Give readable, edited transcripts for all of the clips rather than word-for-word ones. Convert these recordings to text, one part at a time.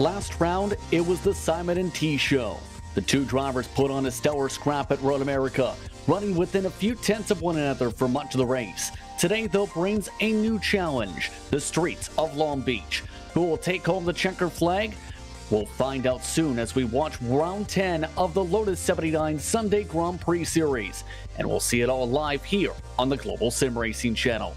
Last round, it was the Simon and T show. The two drivers put on a stellar scrap at Road America, running within a few tenths of one another for much of the race. Today, though, brings a new challenge, the streets of Long Beach. Who will take home the checker flag? We'll find out soon as we watch round 10 of the Lotus 79 Sunday Grand Prix Series. And we'll see it all live here on the Global SimRacing Channel.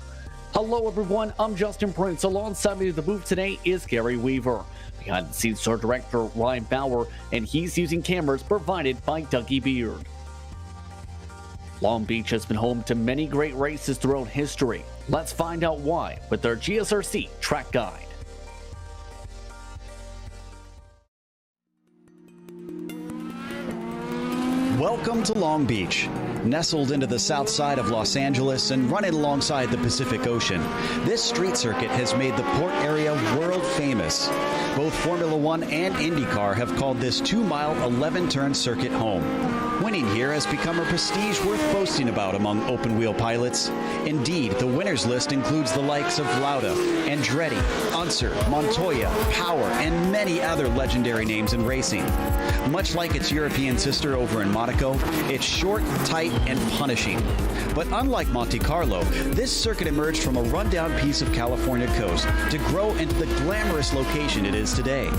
Hello everyone, I'm Justin Prince. Alongside me at the booth today is Gary Weaver. Behind the scenes, our director Ryan Bauer, and he's using cameras provided by Dougie Beard. Long Beach has been home to many great races throughout history. Let's find out why with our GSRC track guide. Welcome to Long Beach. Nestled into the south side of Los Angeles and running alongside the Pacific Ocean, this street circuit has made the port area world famous. Both Formula One and IndyCar have called this 2-mile, 11-turn circuit home. Winning here has become a prestige worth boasting about among open-wheel pilots. Indeed, the winners list includes the likes of Lauda, Andretti, Unser, Montoya, Power, and many other legendary names in racing. Much like its European sister over in Monaco, it's short, tight, and punishing. But unlike Monte Carlo, this circuit emerged from a rundown piece of California coast to grow into the glamorous location it is today.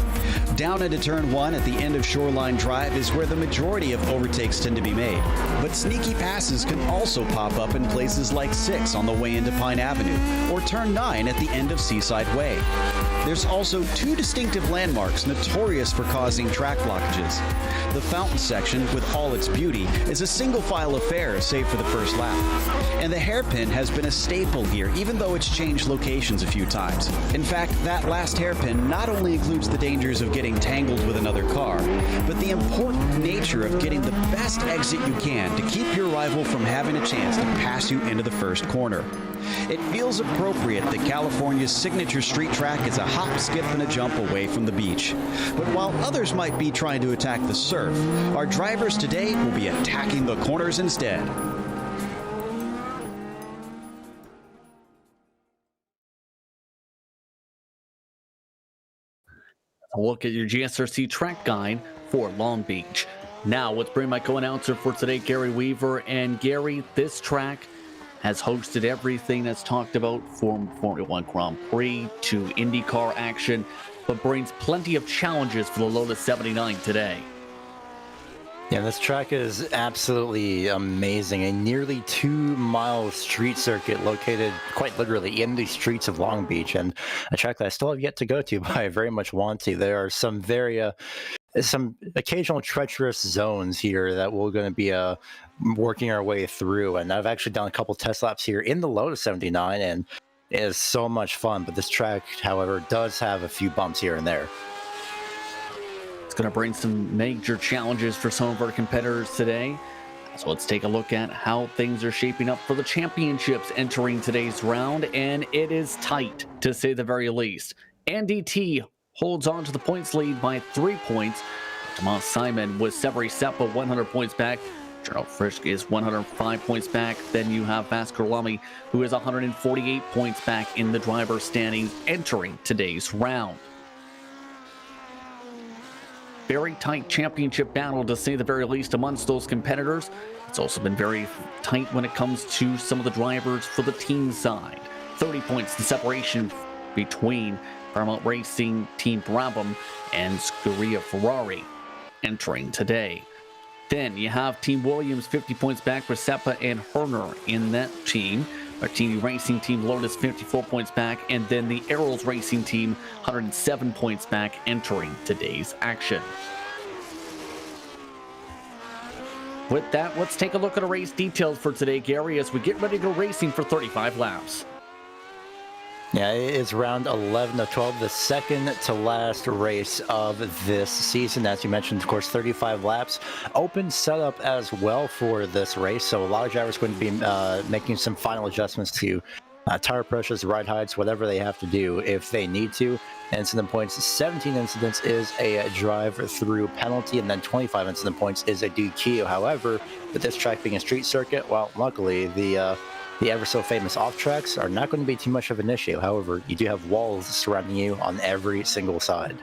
Down into Turn 1 at the end of Shoreline Drive is where the majority of overtakes tend to be made. But sneaky passes can also pop up in places like 6 on the way into Pine Avenue, or Turn 9 at the end of Seaside Way. There's also 2 distinctive landmarks notorious for causing track blockages. The fountain section, with all its beauty, is a single-file affair save for the first lap. And the hairpin has been a staple here, even though it's changed locations a few times. In fact, that last hairpin not only includes the dangers of getting tangled with another car, but the important nature of getting the best exit you can to keep your rival from having a chance to pass you into the first corner. It feels appropriate that California's signature street track is a hop, skip, and a jump away from the beach. But while others might be trying to attack the surf, our drivers today will be attacking the corners instead. A look at your GSRC track guide for Long Beach. Now, let's bring my co-announcer for today, Gary Weaver. And Gary, this track has hosted everything that's talked about from Formula One Grand Prix to IndyCar action, but brings plenty of challenges for the Lotus 79 today. Yeah, this track is absolutely amazing. A nearly 2-mile street circuit located quite literally in the streets of Long Beach, and a track that I still have yet to go to, but I very much want to. There are some some occasional treacherous zones here that we're going to be working our way through. And I've actually done a couple test laps here in the Lotus 79, and it is so much fun. But this track, however, does have a few bumps here and there. It's going to bring some major challenges for some of our competitors today. So let's take a look at how things are shaping up for the championships entering today's round. And it is tight, to say the very least. Andy T holds on to the points lead by 3 points. Tomas Simon with Severi Seppa 100 points back. Gerald Frisch is 105 points back. Then you have Vasker Lamy, who is 148 points back in the driver's standings entering today's round. Very tight championship battle, to say the very least, amongst those competitors. It's also been very tight when it comes to some of the drivers for the team side. 30 points the separation between Paramount Racing Team Brabham and Scuderia Ferrari entering today. Then you have Team Williams 50 points back with Seppa and Herner in that team. Our Team Racing Team Lotus 54 points back, and then the Arrows Racing Team 107 points back entering today's action. With that, let's take a look at the race details for today, Gary, as we get ready to go racing for 35 laps. Yeah, it is round 11 of 12, the second to last race of this season. As you mentioned, of course, 35 laps. Open setup as well for this race, so a lot of drivers are going to be making some final adjustments to tire pressures, ride heights, whatever they have to do if they need to. Incident points, 17 incidents is a drive-through penalty, and then 25 incident points is a DQ. However, with this track being a street circuit, well, luckily, the ever so famous off tracks are not going to be too much of an issue. However, you do have walls surrounding you on every single side.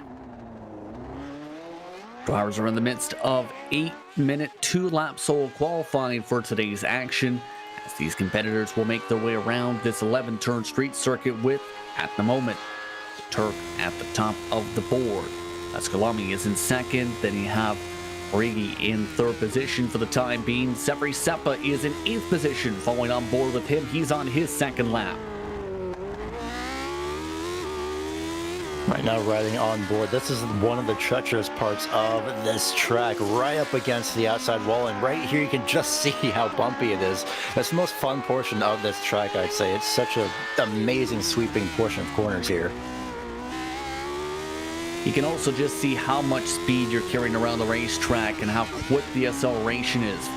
Drivers are in the midst of 8-minute 2-lap solo qualifying for today's action, as these competitors will make their way around this 11-turn street circuit with, at the moment, Turk at the top of the board. Escalami is in second, then you have Prix in third position for the time being. Severi Seppa is in 8th position, following on board with him. He's on his second lap. Right now, riding on board. This is one of the treacherous parts of this track, right up against the outside wall, and right here you can just see how bumpy it is. That's the most fun portion of this track, I'd say. It's such an amazing sweeping portion of corners here. You can also just see how much speed you're carrying around the racetrack and how quick the acceleration is.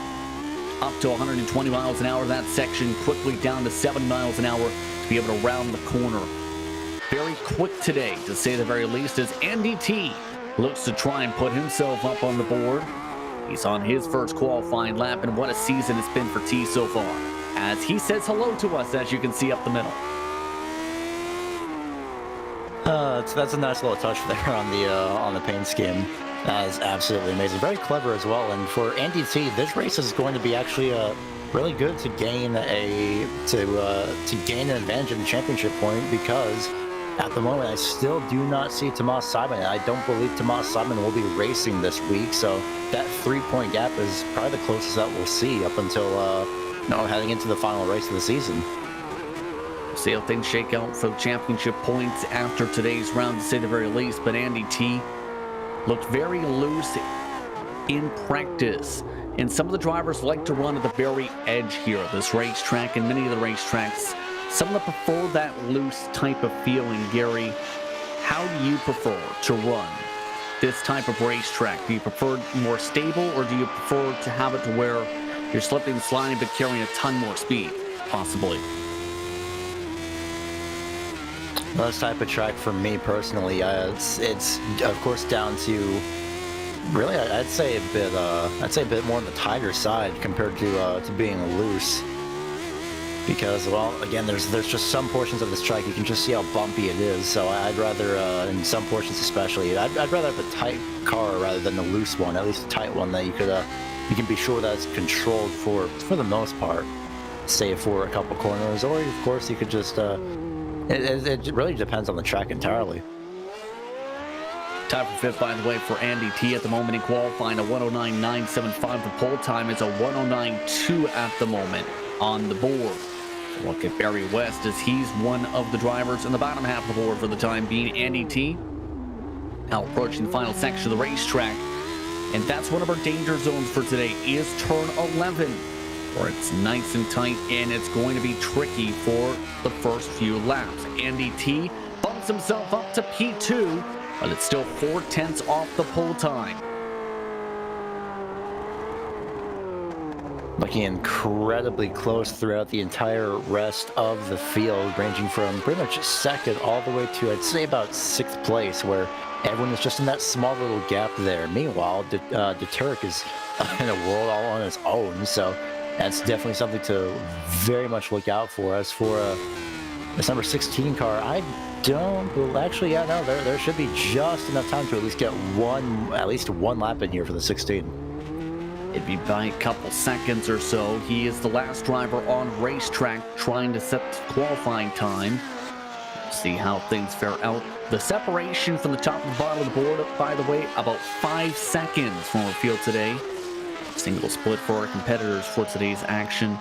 Up to 120 miles an hour that section, quickly down to 70 miles an hour to be able to round the corner. Very quick today, to say the very least, as Andy T looks to try and put himself up on the board. He's on his first qualifying lap, and what a season it's been for T so far, as he says hello to us, as you can see up the middle. That's a nice little touch there on the paint scheme. That is absolutely amazing. Very clever as well. And for Andy T, this race is going to be actually really good to gain to gain an advantage in the championship point, because at the moment I still do not see Tomas Simon. I don't believe Tomas Simon will be racing this week, so that 3-point gap is probably the closest that we'll see up until heading into the final race of the season. See how things shake out for the championship points after today's round, to say the very least. But Andy T looked very loose in practice, and some of the drivers like to run at the very edge here of this racetrack, and many of the racetracks, some of them prefer that loose type of feeling. Gary, how do you prefer to run this type of racetrack? Do you prefer more stable, or do you prefer to have it to where you're slipping and sliding but carrying a ton more speed, possibly? Well, this type of track for me personally, it's of course down to really, I'd say a bit more on the tighter side compared to being loose. Because, well, again, there's just some portions of this track you can just see how bumpy it is. So I'd rather, in some portions especially, I'd rather have a tight car rather than a loose one. At least a tight one that you can be sure that it's controlled for the most part, save for a couple corners, or of course you could just. It really depends on the track entirely. Time for fifth, by the way, for Andy T at the moment in qualifying, a 109.975. The pole time is a 109.2 at the moment on the board. Look at Barry West, as he's one of the drivers in the bottom half of the board for the time being. Andy T now approaching the final section of the racetrack, and that's one of our danger zones for today, is turn 11, where it's nice and tight, and it's going to be tricky for the first few laps. Andy T bumps himself up to P2, but it's still 0.4 off the pole time. Looking incredibly close throughout the entire rest of the field, ranging from pretty much second all the way to, I'd say, about 6th place, where everyone is just in that small little gap there. Meanwhile, De Turk is in a world all on its own, so that's definitely something to very much look out for. As for this number 16 car, I don't actually, yeah, no, there should be just enough time to at least get at least one lap in here for the 16. It'd be by a couple seconds or so. He is the last driver on racetrack trying to set qualifying time. See how things fare out. The separation from the top and bottom of the board, by the way, about 5 seconds from our field today. Single split for our competitors for today's action.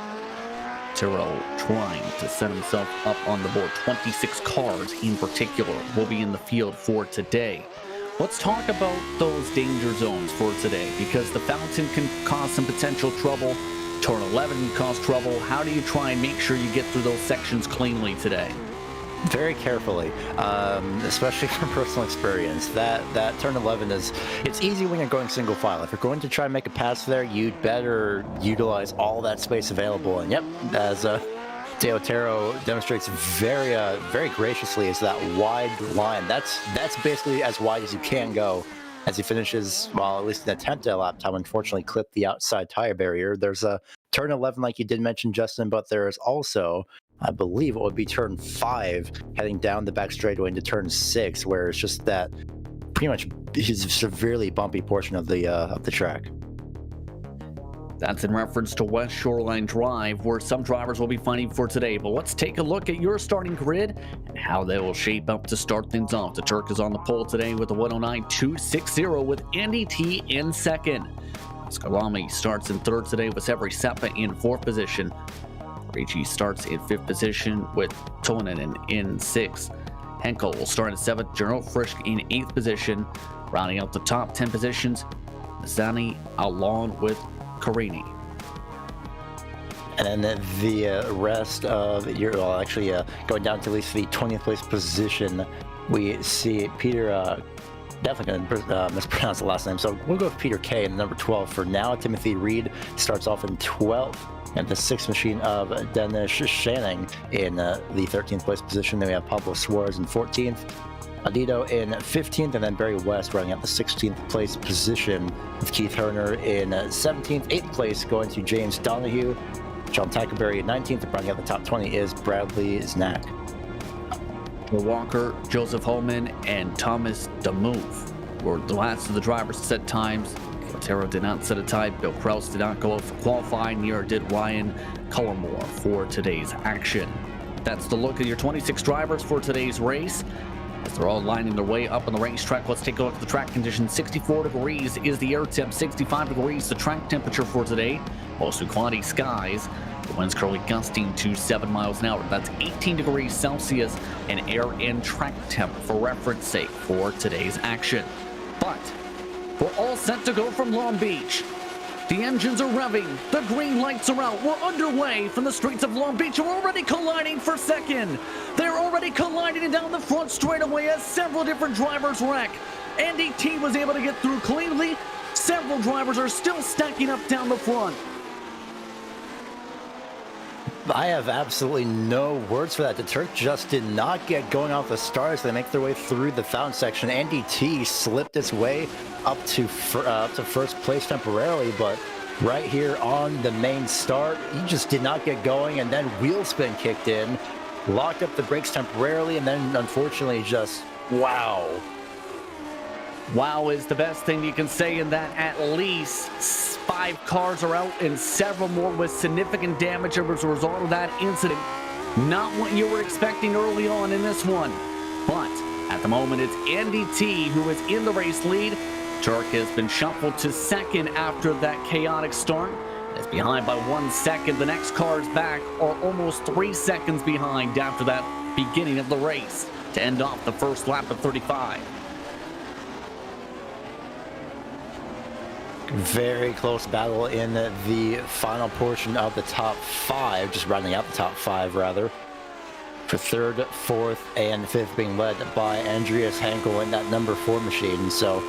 Tyrrell trying to set himself up on the board. 26 cars in particular will be in the field for today. Let's talk about those danger zones for today, because the fountain can cause some potential trouble. Turn 11 can cause trouble. How do you try and make sure you get through those sections cleanly today? Very carefully, especially from personal experience. That turn 11 it's easy when you're going single file. If you're going to try and make a pass there, you'd better utilize all that space available. And yep, as Teotero demonstrates very graciously, is that wide line. That's basically as wide as you can go as he finishes, well, at least an attempt at a lap time, unfortunately clipped the outside tire barrier. There's a turn 11, like you did mention, Justin, but there is also, I believe it would be turn 5, heading down the back straightaway into turn 6, where it's just that pretty much is a severely bumpy portion of the track. That's in reference to West Shoreline Drive, where some drivers will be fighting for today. But let's take a look at your starting grid and how they will shape up to start things off. The Turk is on the pole today with a 109.260 with Andy T in second. Skalami starts in third today with Severi Seppa in fourth position. Ricci starts in fifth position with Toinen in sixth. Henkel will start in seventh. General Frisch in eighth position. Rounding out the top 10 positions, Zani along with Carini. And then the rest of your, well, actually going down to at least the 20th place position, we see Peter, definitely going to mispronounce the last name, so we'll go with Peter K in number 12 for now. Timothy Reed starts off in 12th, and the sixth machine of Dennis Shanning in the 13th place position. Then we have Pablo Suarez in 14th. Adito in 15th, and then Barry West running out the 16th place position with Keith Herner in 17th. 8th place going to James Donahue. John Tackerberry in 19th, and running out the top 20 is Bradley Znack. Walker, Joseph Holman, and Thomas DeMove were the last of the drivers to set times. Otero did not set a time. Bill Kraus did not go out for qualifying, neither did Ryan Cullimore for today's action. That's the look at your 26 drivers for today's race. As they're all lining their way up on the racetrack, let's take a look at the track conditions. 64 degrees is the air temp, 65 degrees the track temperature for today. Mostly cloudy skies. The wind's currently gusting to 7 miles an hour. That's 18 degrees Celsius and air and track temp for reference sake for today's action. But we're all set to go from Long Beach. The engines are revving. The green lights are out. We're underway from the streets of Long Beach. We're already colliding for second. They're already colliding down the front straightaway as several different drivers wreck. Andy T was able to get through cleanly. Several drivers are still stacking up down the front. I have absolutely no words for that. The Turk just did not get going off the start as they make their way through the fountain section. Andy T slipped his way up to first place temporarily, but right here on the main start, he just did not get going, and then wheel spin kicked in, locked up the brakes temporarily, and then unfortunately just, wow. Wow is the best thing you can say in that. At least 5 cars are out and several more with significant damage as a result of that incident. Not what you were expecting early on in this one. But at the moment, it's Andy T who is in the race lead. Turk has been shuffled to second after that chaotic start. It's behind by 1 second. The next cars back are almost 3 seconds behind after that beginning of the race to end off the first lap of 35. Very close battle in the final portion of the top 5, just rounding out the top 5 rather. For third, fourth, and fifth being led by Andreas Henkel in that number 4 machine. So,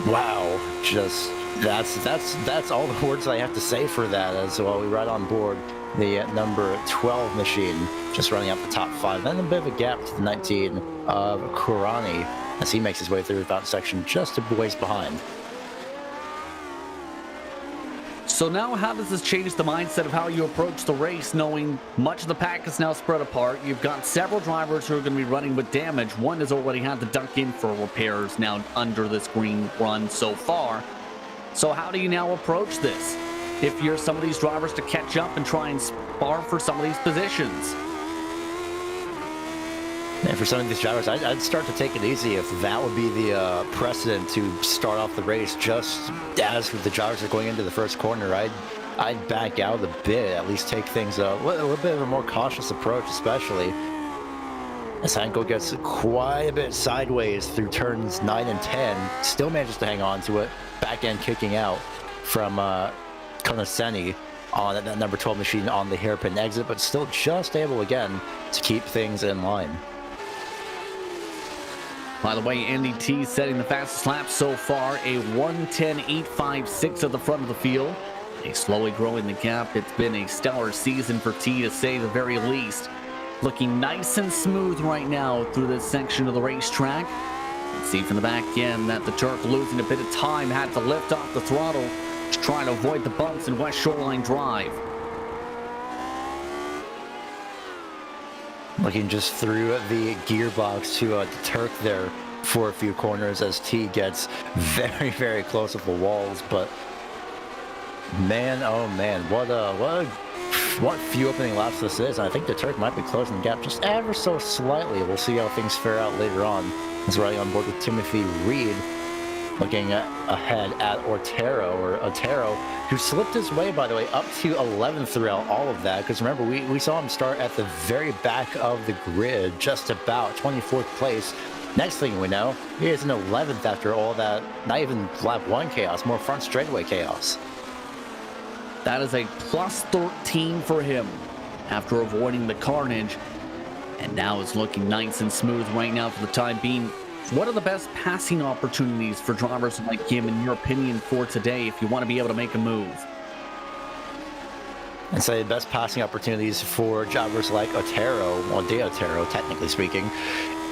wow, just that's all the words I have to say for that. As well, we ride on board the number 12 machine, just running up the top 5. Then a bit of a gap to the 19 of Kurani as he makes his way through the fountain section just a ways behind. So now how does this change the mindset of how you approach the race, knowing much of the pack is now spread apart? You've got several drivers who are going to be running with damage. One has already had to duck in for repairs now under this green run so far. So how do you now approach this if you're some of these drivers to catch up and try and spar for some of these positions? And for some of these drivers, I'd start to take it easy if that would be the precedent to start off the race. Just as the drivers are going into the first corner, I'd back out a bit, at least take things a little bit of a more cautious approach, especially as Henkel gets quite a bit sideways through turns 9 and 10. Still manages to hang on to it. Back end kicking out from Konoseni on that number 12 machine on the hairpin exit, but still just able again to keep things in line. By the way, Andy T setting the fastest lap so far, a 1:10.856 at the front of the field. He's slowly growing the gap. It's been a stellar season for T, to say the very least. Looking nice and smooth right now through this section of the racetrack. You can see from the back end that the Turk, losing a bit of time, had to lift off the throttle to try to avoid the bumps in West Shoreline Drive. Looking just through the gearbox to the Turk there. for a few corners as T gets very, very close with the walls. But man, oh man, what few opening laps this is. And I think the Turk might be closing the gap just ever so slightly. We'll see how things fare out later on. He's riding on board with Timothy Reed, looking ahead at Otero, who slipped his way, by the way, up to 11th throughout all of that. Because remember, we saw him start at the very back of the grid, just about 24th place. Next thing we know, he is in 11th after all that, not even lap 1 chaos, more front straightaway chaos. That is a plus 13 for him after avoiding the carnage. And now it's looking nice and smooth right now for the time being. What are the best passing opportunities for drivers like him, in your opinion, for today if you want to be able to make a move? I'd say the best passing opportunities for drivers like Otero, well, De Otero, technically speaking.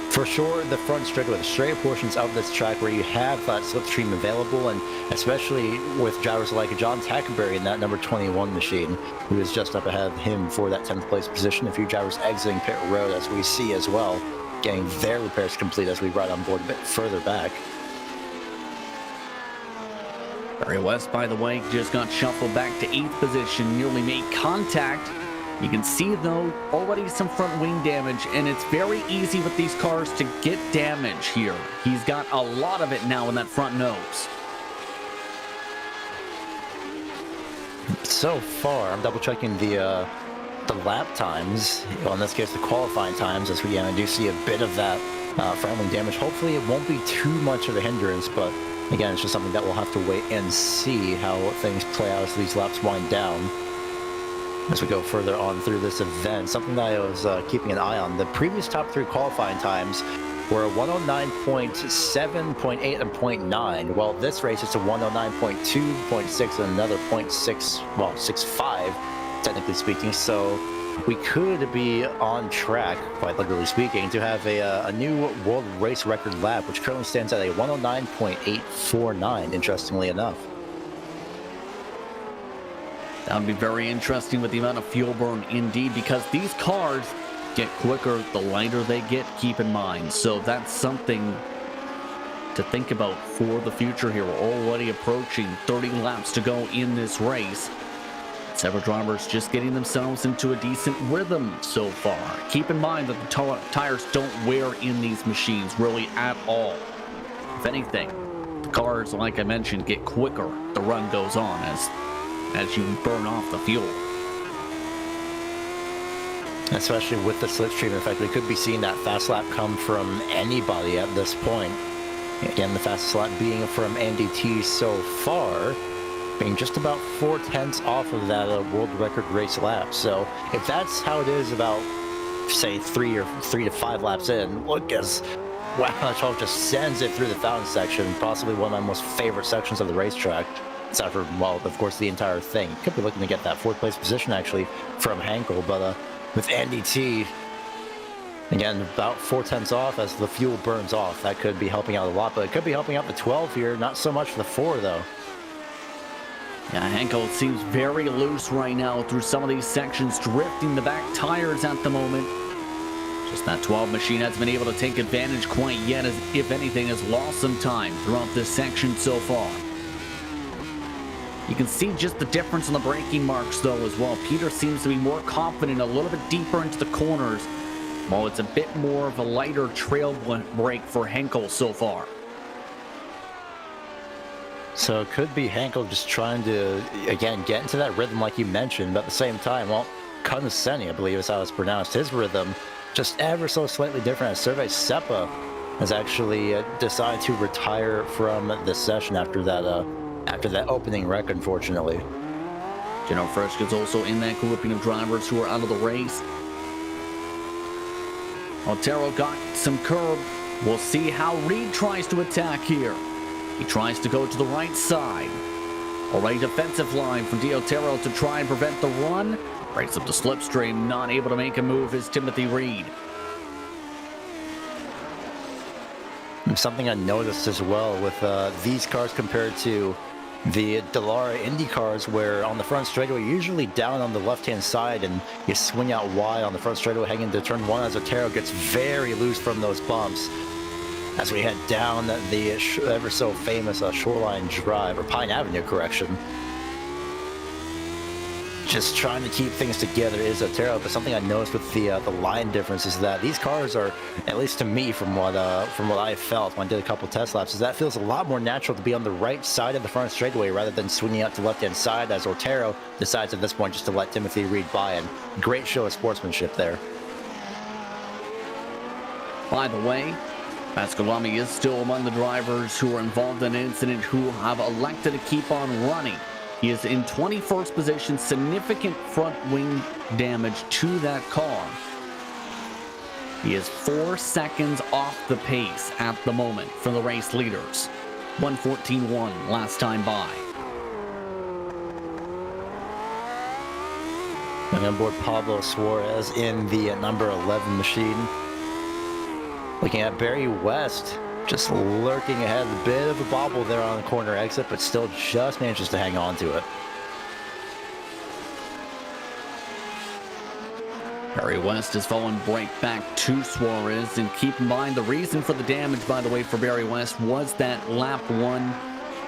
For sure, the front straightaway, the straight portions of this track where you have that slipstream available, and especially with drivers like John Tackenberry in that number 21 machine, who is just up ahead of him for that 10th place position. A few drivers exiting pit road, as we see as well, getting their repairs complete as we ride on board a bit further back. Barry West, by the way, just got shuffled back to 8th position, nearly made contact. You can see, though, already some front wing damage, and it's very easy with these cars to get damage here. He's got a lot of it now in that front nose. So far, I'm double-checking the lap times, well, in this case, the qualifying times, as we do see a bit of that front wing damage. Hopefully, it won't be too much of a hindrance, but again, it's just something that we'll have to wait and see how things play out as these laps wind down. As we go further on through this event, something that I was keeping an eye on, the previous top 3 qualifying times were 109.7, 0.8, and 0.9. Well, this race is a 109.2, 0.6, and another 0.6, well, 6.5, technically speaking. So we could be on track, quite literally speaking, to have a new world race record lap, which currently stands at a 109.849, interestingly enough. That would be very interesting with the amount of fuel burn indeed, because these cars get quicker the lighter they get, keep in mind. So that's something to think about for the future here. We're already approaching 30 laps to go in this race. Several drivers just getting themselves into a decent rhythm so far. Keep in mind that the tires don't wear in these machines really at all. If anything, the cars, like I mentioned, get quicker. The run goes on as you burn off the fuel. Especially with the slipstream effect, we could be seeing that fast lap come from anybody at this point. Again, the fastest lap being from Andy T so far, being just about 4/10 off of that world record race lap. So if that's how it is about, say, 3 to 5 laps in, look as wow, 12 just sends it through the fountain section, possibly one of my most favorite sections of the racetrack. Aside from, well, of course, the entire thing. Could be looking to get that 4th place position, actually, from Hankel, but with Andy T, again, about 4/10 off as the fuel burns off. That could be helping out a lot, but it could be helping out the 12 here, not so much the 4, though. Yeah, Hankel seems very loose right now through some of these sections, drifting the back tires at the moment. Just that 12 machine hasn't been able to take advantage quite yet, as if anything has lost some time throughout this section so far. You can see just the difference in the braking marks, though, as well. Peter seems to be more confident a little bit deeper into the corners, while it's a bit more of a lighter trail brake for Hankel so far. So it could be Hankel just trying to, again, get into that rhythm like you mentioned, but at the same time, well, Condescending, I believe is how it's pronounced, his rhythm just ever so slightly different, as Survey Seppa has actually decided to retire from the session after that opening wreck, unfortunately. Geno Frisch is also in that grouping of drivers who are out of the race. Otero got some curb. We'll see how Reed tries to attack here. He tries to go to the right side. Already defensive line from De Otero to try and prevent the run. Breaks up the slipstream, not able to make a move is Timothy Reed. Something I noticed as well with these cars compared to the Dallara Indy cars, where on the front straightaway, you're usually down on the left-hand side and you swing out wide on the front straightaway heading into turn 1 as Otero gets very loose from those bumps. as we head down the ever so famous Shoreline Drive, or Pine Avenue, correction. Just trying to keep things together is Otero, but something I noticed with the line difference is that these cars are, at least to me, from what I felt when I did a couple test laps, is that it feels a lot more natural to be on the right side of the front straightaway rather than swinging out to the left-hand side, as Otero decides at this point just to let Timothy Reed by, and great show of sportsmanship there. By the way, Pasqualami is still among the drivers who are involved in an incident who have elected to keep on running. He is in 21st position, significant front wing damage to that car. He is 4 seconds off the pace at the moment from the race leaders. 1:14.1 last time by. And on board Pablo Suarez in the number 11 machine. Looking at Barry West, just lurking ahead, a bit of a bobble there on the corner exit, but still just manages to hang on to it. Barry West is following break back to Suarez, and keep in mind the reason for the damage, by the way, for Barry West was that lap 1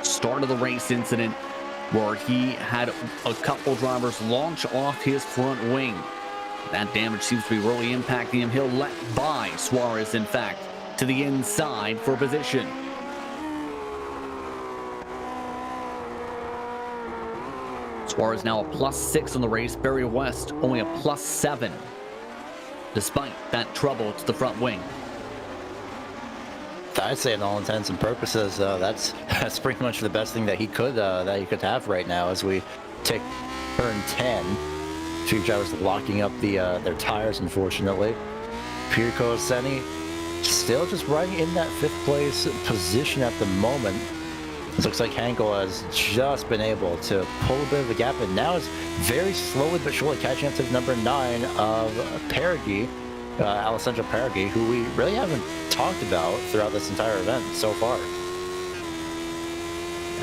start of the race incident where he had a couple drivers launch off his front wing. That damage seems to be really impacting him. He'll let by Suarez, in fact, to the inside for position. Suarez now a +6 on the race. Barry West only a +7, despite that trouble to the front wing. I'd say, in all intents and purposes, that's pretty much the best thing that he could have right now as we take turn 10. Two drivers locking up their tires, unfortunately. Pierre Coseni still just riding in that 5th place position at the moment. It looks like Henkel has just been able to pull a bit of a gap, and now is very slowly but surely catching up to number 9 of Perigee, Alessandro Perigee, who we really haven't talked about throughout this entire event so far.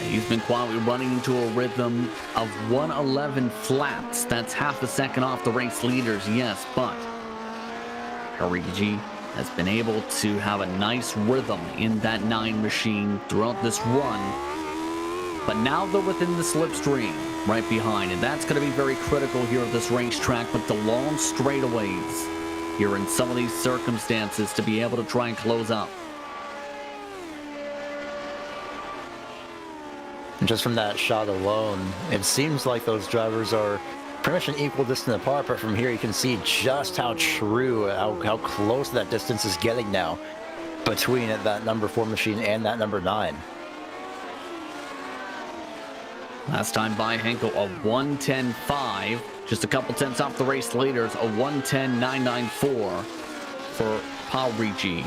He's been quietly running into a rhythm of 1:11 flats. That's half a second off the race leaders, yes, but Perigee has been able to have a nice rhythm in that 9 machine throughout this run. But now they're within the slipstream right behind, and that's going to be very critical here at this racetrack with the long straightaways here in some of these circumstances to be able to try and close up. And just from that shot alone, it seems like those drivers are pretty much an equal distance apart, but from here you can see just how close that distance is getting now between that number 4 machine and that number 9. Last time by Henkel, a 1:10.5, just a couple tenths off the race leaders, a 1:10.994 for Perigee.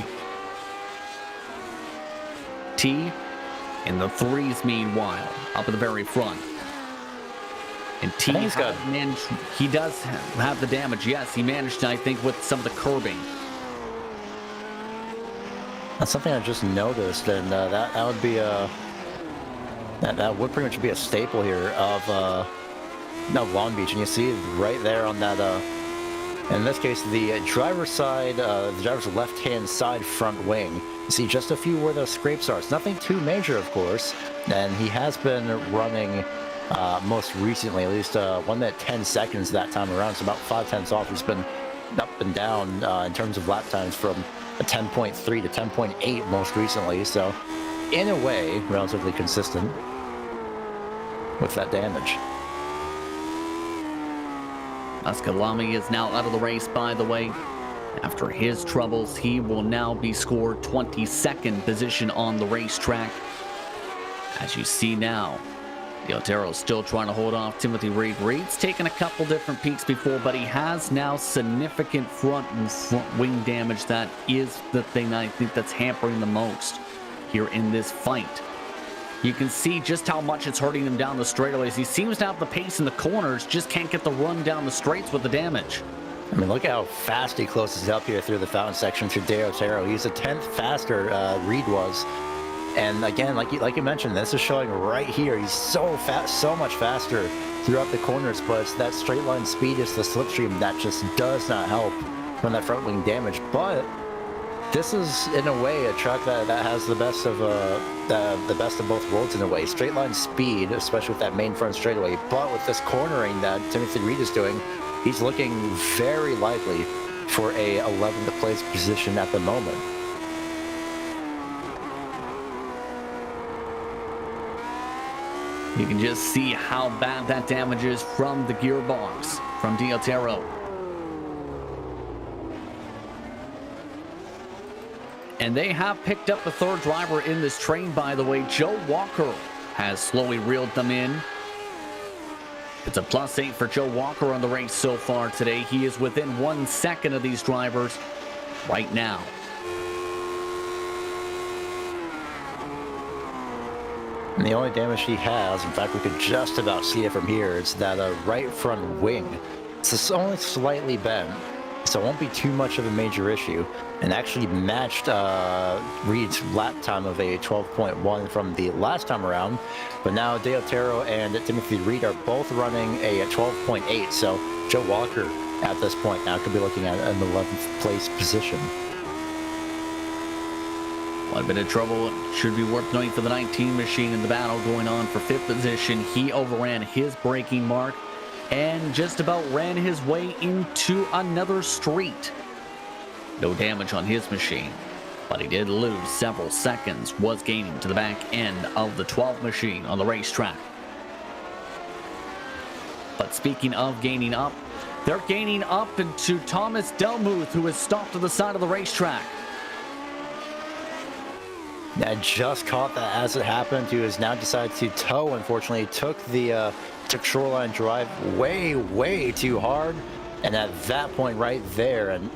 T in the 3s, meanwhile, up at the very front. And T he does have the damage. Yes, he managed, I think, with some of the curbing. That's something I just noticed, and that would be that would pretty much be a staple here of Long Beach, and you see right there on that. In this case, the driver's side, the driver's left-hand side front wing. You see just a few where the scrapes are. It's nothing too major, of course, and he has been running most recently, at least 1 minute 10 seconds that time around, so about 5 tenths off. He's been up and down in terms of lap times from a 10.3 to 10.8 most recently, so in a way, relatively consistent with that damage. Pasqualami is now out of the race, by the way. After his troubles, he will now be scored 22nd position on the racetrack. As you see now, the Otero's still trying to hold off Timothy Reed. Reed's taken a couple different peaks before, but he has now significant front wing damage. That is the thing I think that's hampering the most here in this fight. You can see just how much it's hurting him down the straightaways. He seems to have the pace in the corners, just can't get the run down the straights with the damage. I mean, look how fast he closes up here through the fountain section through De Otero. He's a 10th faster, Reed was. And again, like you mentioned, this is showing right here. He's so fast, so much faster throughout the corners, but it's that straight line speed, is the slipstream that just does not help from that front wing damage. But this is in a way a track that has the best of both worlds in a way. Straight line speed, especially with that main front straightaway, but with this cornering that Timothy Reed is doing, he's looking very likely for a 11th place position at the moment. You can just see how bad that damage is from the gearbox from D'Altero. And they have picked up the third driver in this train, by the way. Joe Walker has slowly reeled them in. It's a +8 for Joe Walker on the race so far today. He is within 1 second of these drivers right now. And the only damage he has, in fact, we could just about see it from here, is that right front wing. It's only slightly bent, so it won't be too much of a major issue. And actually matched Reed's lap time of a 12.1 from the last time around. But now D'Altero and Timothy Reed are both running a 12.8. So Joe Walker at this point now could be looking at an 11th place position. One bit of trouble should be worth noting for the 19 machine in the battle going on for 5th position. He overran his braking mark and just about ran his way into another street. No damage on his machine, but he did lose several seconds, was gaining to the back end of the 12 machine on the racetrack. But speaking of gaining up, they're gaining up into Thomas Delmuth, who has stopped to the side of the racetrack. I just caught that as it happened. He has now decided to tow. Unfortunately, took Shoreline Drive way too hard. And at that point right there, and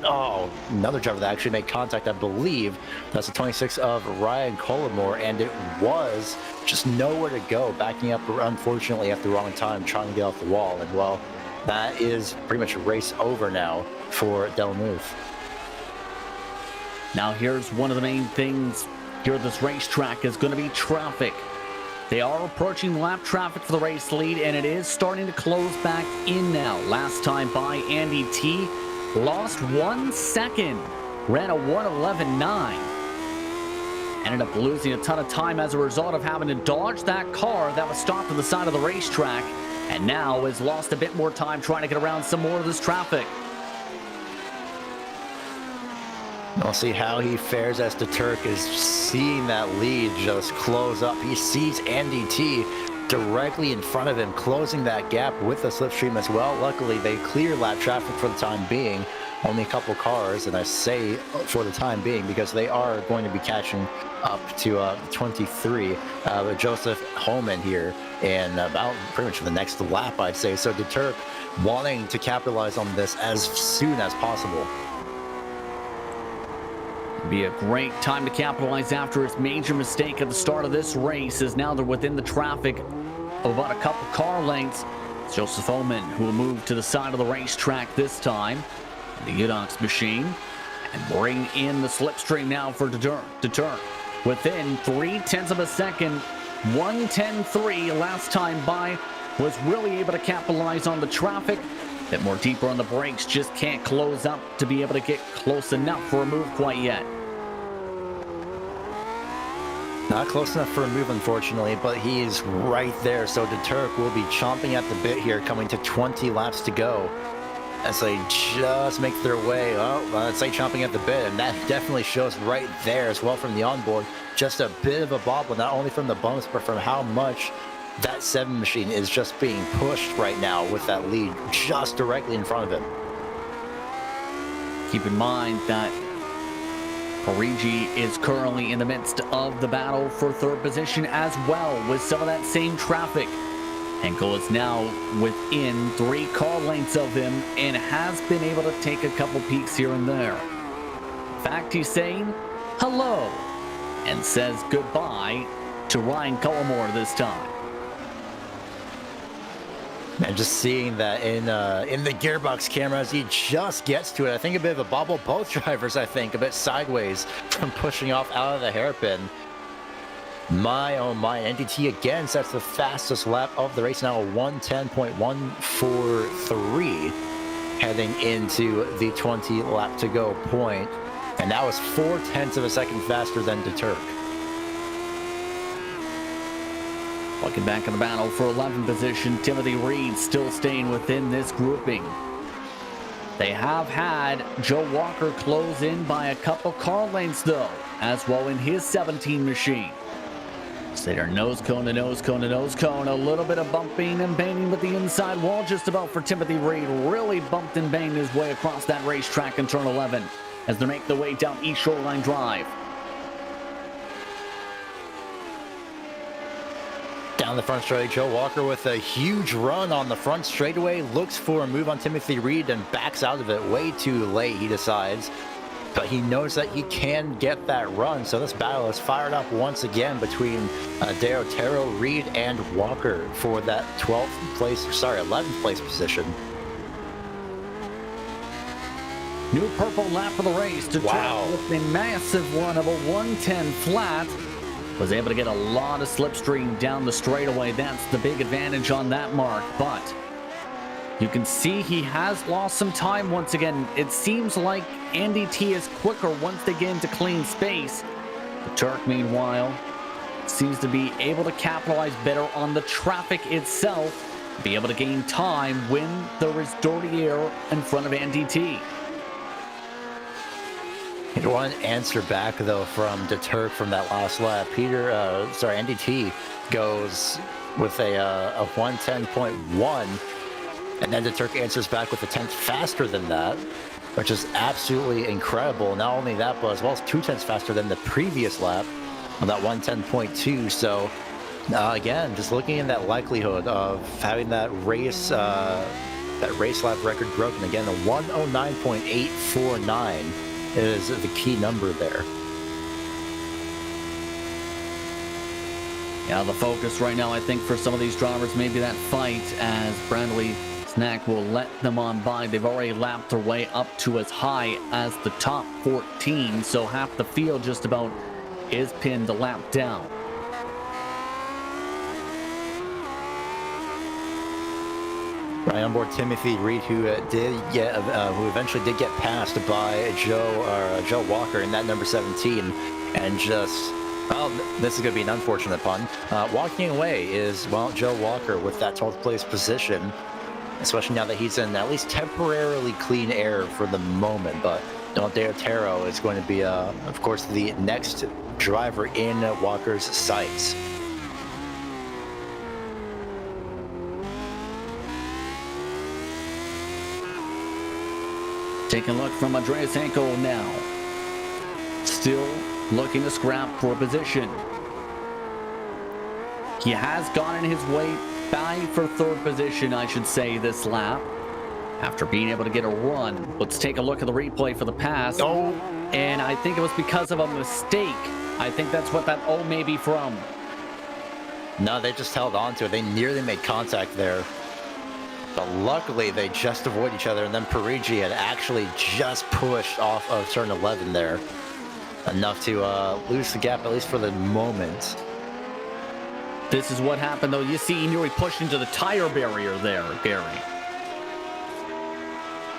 another driver that actually made contact, I believe. That's the 26 of Ryan Collymore, and it was just nowhere to go, backing up, unfortunately, at the wrong time, trying to get off the wall. And, well, that is pretty much a race over now for Delmuth. Now, here's one of the main things here at this racetrack is going to be traffic. They are approaching lap traffic for the race lead, and it is starting to close back in now. Last time by, Andy T lost 1 second, ran a 1:11.9. Ended up losing a ton of time as a result of having to dodge that car that was stopped to the side of the racetrack, and now has lost a bit more time trying to get around some more of this traffic. We'll see how he fares as Turk is seeing that lead just close up. He sees Andy T directly in front of him, closing that gap with the slipstream as well. Luckily, they clear lap traffic for the time being. Only a couple cars, and I say for the time being because they are going to be catching up to 23. Joseph Holman here in about pretty much the next lap, I'd say. So Turk wanting to capitalize on this as soon as possible. Be a great time to capitalize after his major mistake at the start of this race, as now they're within the traffic of about a couple car lengths. It's Joseph Holman who will move to the side of the racetrack this time, the Udox machine, and bring in the slipstream now for Turk. Within 0.3 of a second, 1:10.3 last time by, was really able to capitalize on the traffic. A bit more deeper on the brakes, just can't close up to be able to get close enough for a move quite yet. Not close enough for a move, unfortunately, but he is right there. So Turk will be chomping at the bit here, coming to 20 laps to go. As they just make their way, let's say chomping at the bit, and that definitely shows right there as well from the onboard. Just a bit of a bobble, not only from the bumps, but from how much that 7 machine is just being pushed right now with that lead just directly in front of him. Keep in mind that Parigi is currently in the midst of the battle for 3rd position as well, with some of that same traffic. Henkel is now within 3 car lengths of him and has been able to take a couple peeks here and there. In fact, he's saying hello and says goodbye to Ryan Collymore this time. And just seeing that in the gearbox cameras, he just gets to it. I think a bit of a bobble. Both drivers, I think, a bit sideways from pushing off out of the hairpin. My, oh my, NDT again sets the fastest lap of the race now, 1:10.143, heading into the 20 lap to go point. And that was 0.4 of a second faster than Deturk. Looking back in the battle for 11th position, Timothy Reed still staying within this grouping. They have had Joe Walker close in by a couple car lengths though, as well in his 17 machine. So they're nose cone to nose cone to nose cone. A little bit of bumping and banging with the inside wall just about for Timothy Reed. Really bumped and banged his way across that racetrack in turn 11 as they make their way down East Shoreline Drive. Down the front straightaway, Joe Walker with a huge run on the front straightaway, looks for a move on Timothy Reed and backs out of it way too late, he decides. But he knows that he can get that run, so this battle is fired up once again between De Otero, Reed, and Walker for that 11th place position. New purple lap for the race to Wow. with a massive one of a 110 flat. Was able to get a lot of slipstream down the straightaway. That's the big advantage on that mark. But you can see he has lost some time once again. It seems like Andy T is quicker once they get into clean space. The Turk, meanwhile, seems to be able to capitalize better on the traffic itself, be able to gain time when there is dirty air in front of Andy T. One answer back though from Deturk from that last lap. Andy T goes with a 110.1, and then Deturk answers back with a 10th faster than that, which is absolutely incredible. Not only that, but as well as 2 tenths faster than the previous lap on that 110.2. So again, just looking at that likelihood of having that race lap record broken again, the 109.849. Is the key number there. Yeah, the focus right now, I think, for some of these drivers, maybe that fight as Bradley Snack will let them on by. They've already lapped their way up to as high as the top 14, so half the field just about is pinned a lap down. Right on board Timothy Reed, who eventually did get passed by Joe Walker in that number 17, and just, well, this is going to be an unfortunate pun. Walking away is, well, Joe Walker with that 12th place position, especially now that he's in at least temporarily clean air for the moment. But De Otero is going to be, of course, the next driver in Walker's sights. Taking a look from Andreas Henkel now. Still looking to scrap for a position. He has gotten his way by for 3rd position, I should say, this lap. After being able to get a run. Let's take a look at the replay for the pass. Oh, And I think it was because of a mistake. I think that's what that may be from. no, they just held on to it. They nearly made contact there. But luckily, they just avoid each other, and then Parigi had actually just pushed off of turn 11 there. Enough to lose the gap, at least for the moment. This is what happened, though. You see, he nearly pushed into the tire barrier there, Gary.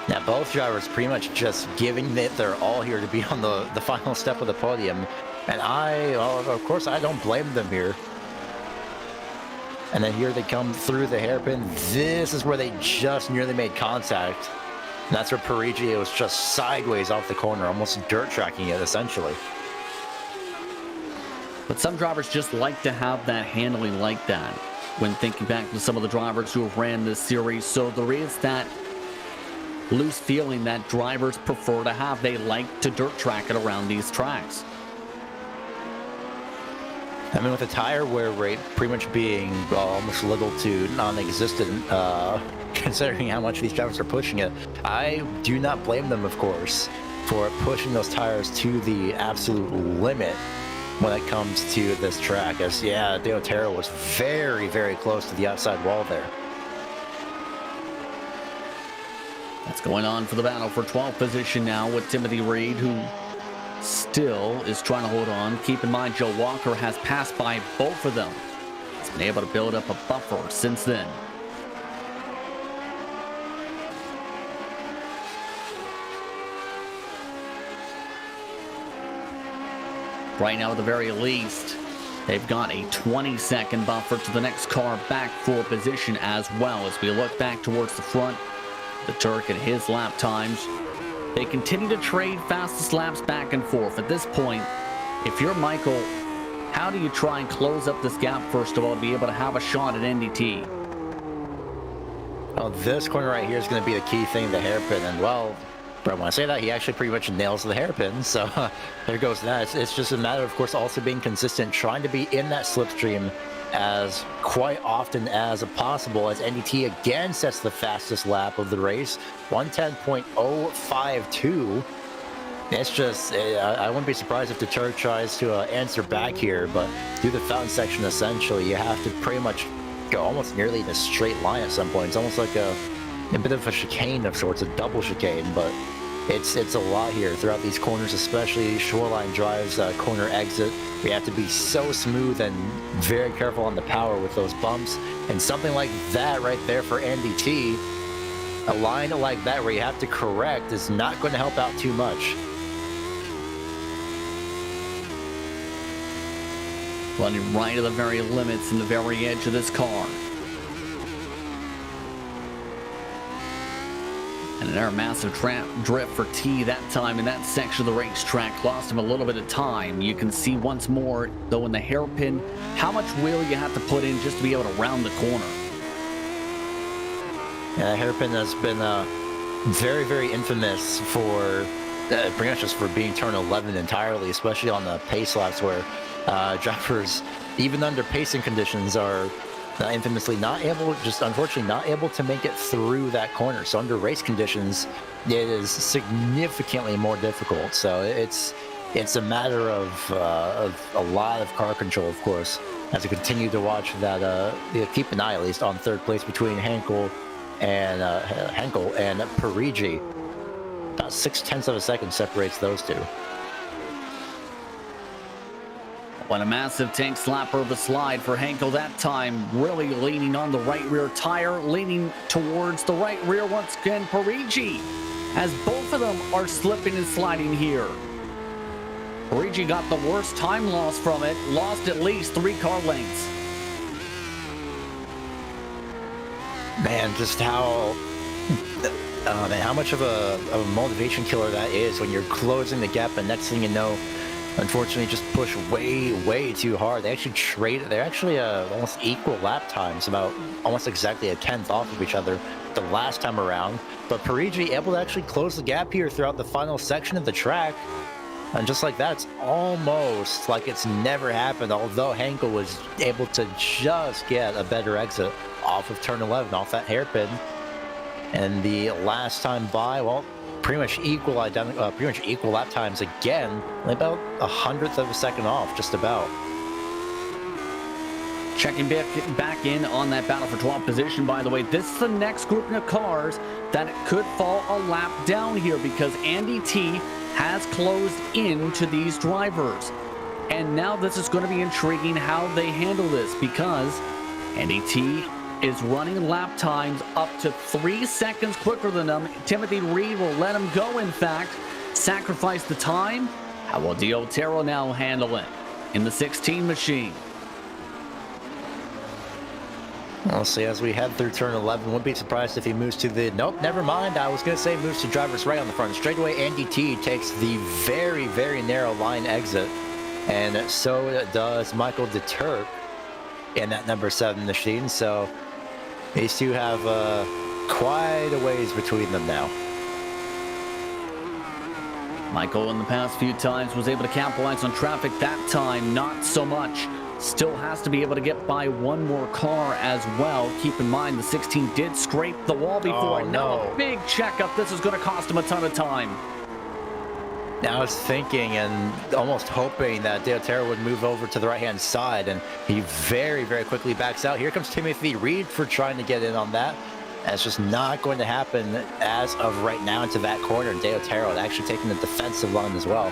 Now, both drivers pretty much just giving it their all here to be on the final step of the podium. And of course, I don't blame them here. And then here they come through the hairpin. This is where they just nearly made contact. And that's where Parigi was just sideways off the corner, almost dirt tracking it, essentially. But some drivers just like to have that handling like that when thinking back to some of the drivers who have ran this series. So there is that loose feeling that drivers prefer to have. They like to dirt track it around these tracks. I mean, with the tire wear rate pretty much being almost little to non-existent, considering how much these drivers are pushing it, I do not blame them, of course, for pushing those tires to the absolute limit when it comes to this track. As, yeah, De Otero was very, very close to the outside wall there. That's going on for the battle for 12th position now with Timothy Reed, who still is trying to hold on. Keep in mind, Joe Walker has passed by both of them. He's been able to build up a buffer since then. Right now, at the very least, they've got a 20-second buffer to the next car back for position as well. As we look back towards the front, the Turk and his lap times, they continue to trade fastest laps back and forth. At this point, if you're Michael, how do you try and close up this gap, first of all, to be able to have a shot at NDT? Well, this corner right here is going to be the key thing, the hairpin. And, well, but when I say that, he actually pretty much nails the hairpin. So there goes that. It's just a matter, of course, also being consistent, trying to be in that slipstream as quite often as possible, as NDT again sets the fastest lap of the race, 1:10.052. It's just, I wouldn't be surprised if the Turk tries to answer back here, but through the fountain section, essentially, you have to pretty much go almost nearly in a straight line at some point. It's almost like a bit of a chicane of sorts, a double chicane, but it's a lot here throughout these corners, especially Shoreline Drive's corner exit. We have to be so smooth and very careful on the power with those bumps. And something like that right there for NDT, a line like that where you have to correct, is not going to help out too much. Running right to the very limits and the very edge of this car. And another massive drift for T that time in that section of the racetrack. Lost him a little bit of time. You can see once more, though, in the hairpin, how much wheel you have to put in just to be able to round the corner. Yeah, hairpin has been very, very infamous for pretty much just for being turn 11 entirely, especially on the pace laps where drivers, even under pacing conditions, are infamously not able, just unfortunately not able to make it through that corner. So under race conditions, it is significantly more difficult. So it's a matter of a lot of car control, of course, as we continue to watch that. Keep an eye at least on third place between Henkel and Parigi. About 0.6 of a second separates those two. What a massive tank slapper of a slide for Henkel that time, really leaning on the right rear tire, leaning towards the right rear once again, Parigi, as both of them are slipping and sliding here. Parigi got the worst time loss from it, lost at least 3 car lengths. Man, just how much of a motivation killer that is when you're closing the gap, and next thing you know, unfortunately, just push way too hard. They actually they're actually almost equal lap times, about almost exactly a 10th off of each other the last time around. But Parigi able to actually close the gap here throughout the final section of the track. And just like that, it's almost like it's never happened, although Henkel was able to just get a better exit off of turn 11, off that hairpin. And the last time by, well, pretty much equal lap times again, about 100th of a second off, just about. Checking back in on that battle for 12th position, by the way, this is the next grouping of cars that it could fall a lap down here, because Andy T has closed into these drivers. And now this is going to be intriguing how they handle this, because Andy T is running lap times up to 3 seconds quicker than them. Timothy Reed will let him go, in fact, sacrifice the time. How will Diotero now handle it in the 16 machine? We'll see as we head through turn 11. Wouldn't be surprised if he moves to the... Nope, never mind. I was going to say moves to driver's right on the front. Straightaway, Andy T takes the very, very narrow line exit. And so does Michael de Turk in that number 7 machine. So these two have quite a ways between them now. Michael in the past few times was able to capitalize on traffic. That time, not so much. Still has to be able to get by one more car as well. Keep in mind, the 16 did scrape the wall before. Oh, no. Now a big checkup. This is going to cost him a ton of time. Now I was thinking and almost hoping that Diotero would move over to the right-hand side, and he very, very quickly backs out. Here comes Timothy Reed for trying to get in on that. That's just not going to happen as of right now into that corner. Diotero actually taking the defensive line as well.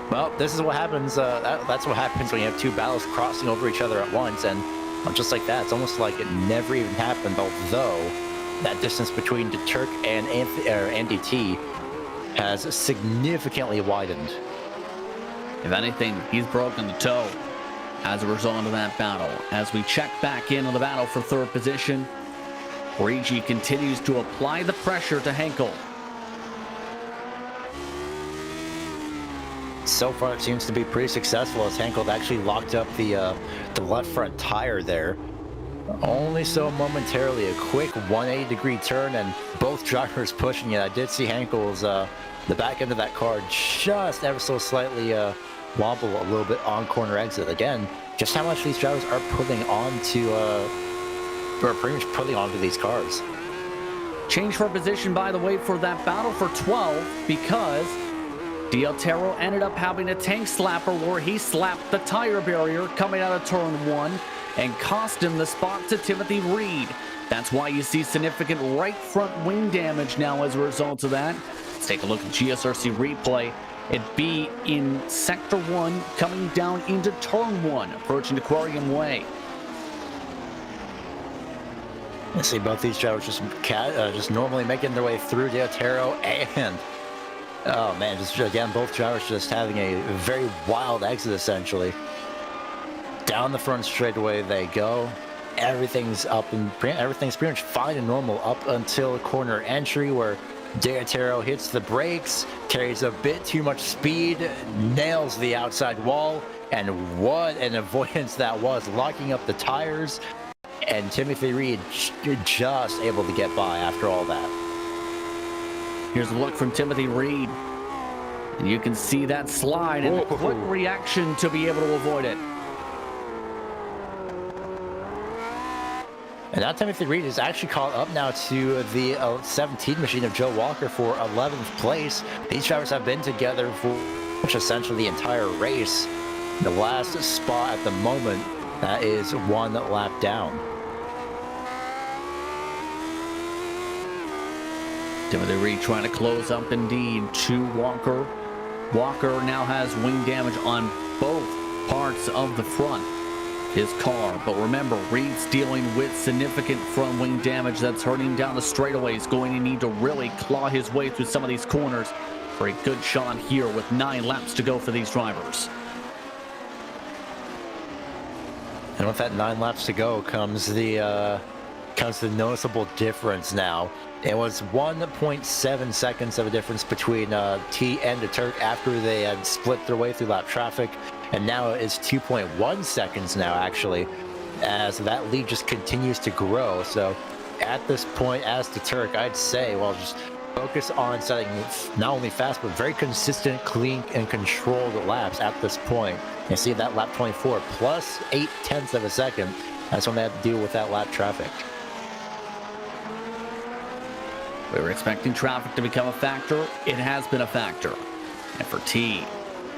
Well, this is what happens. That's what happens when you have two battles crossing over each other at once, and just like that, it's almost like it never even happened, although that distance between De Turk and Andy T has significantly widened. If anything, he's broken the toe as a result of that battle. As we check back into the battle for third position, Prix continues to apply the pressure to Henkel. So far, it seems to be pretty successful as Henkel actually locked up the left front tire there. Only so momentarily, a quick 180-degree turn, and both drivers pushing it. I did see Henkel's the back end of that car just ever so slightly wobble a little bit on corner exit. Again, just how much these drivers are putting onto, or pretty much putting onto these cars. Change for position, by the way, for that battle for 12, because D'Altero ended up having a tank slapper where he slapped the tire barrier coming out of turn 1 and cost him the spot to Timothy Reed. That's why you see significant right front wing damage now as a result of that. Let's take a look at GSRC replay. It'd be in Sector 1 coming down into turn 1, approaching Aquarium Way. I see both these drivers just normally making their way through D'Altero, and oh man, just again, both drivers just having a very wild exit essentially. Down the front straightaway they go. Everything's up and everything's pretty much fine and normal up until corner entry where D'Altero hits the brakes, carries a bit too much speed, nails the outside wall, and what an avoidance that was, locking up the tires. And Timothy Reed just able to get by after all that. Here's a look from Timothy Reed. And you can see that slide and a quick reaction to be able to avoid it. And now Timothy Reed is actually caught up now to the 17 machine of Joe Walker for 11th place. These drivers have been together for essentially the entire race. The last spot at the moment, that is one lap down. Timothy Reed trying to close up indeed to Walker. Walker now has wing damage on both parts of the front his car, but remember, Reed's dealing with significant front wing damage that's hurting down the straightaways, going to need to really claw his way through some of these corners for a good shot here with 9 laps to go for these drivers. And with that 9 laps to go comes the noticeable difference now. It was 1.7 seconds of a difference between T and the Turk after they had split their way through lap traffic, and now it's 2.1 seconds now actually, as that lead just continues to grow. So at this point, as the Turk, I'd say, well, just focus on setting not only fast but very consistent, clean, and controlled laps at this point. You see that lap 24 plus 0.8 of a second. That's when they have to deal with that lap traffic. We were expecting traffic to become a factor. It has been a factor. And for T,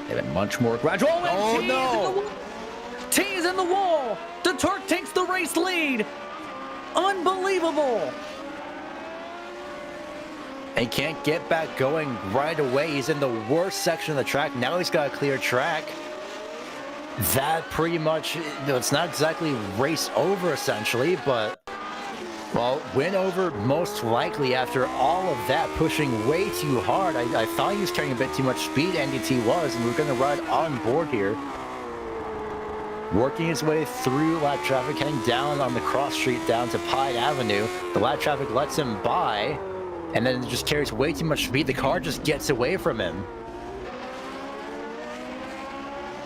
they've been much more gradual. Oh, no! T's in the wall. The Turk takes the race lead. Unbelievable. He can't get back going right away. He's in the worst section of the track. Now he's got a clear track. That pretty much, it's not exactly race over essentially, but well, win over most likely after all of that, pushing way too hard. I thought he was carrying a bit too much speed, NDT was, and we're going to ride on board here. Working his way through lap traffic, heading down on the cross street down to Pine Avenue. The lap traffic lets him by, and then just carries way too much speed. The car just gets away from him.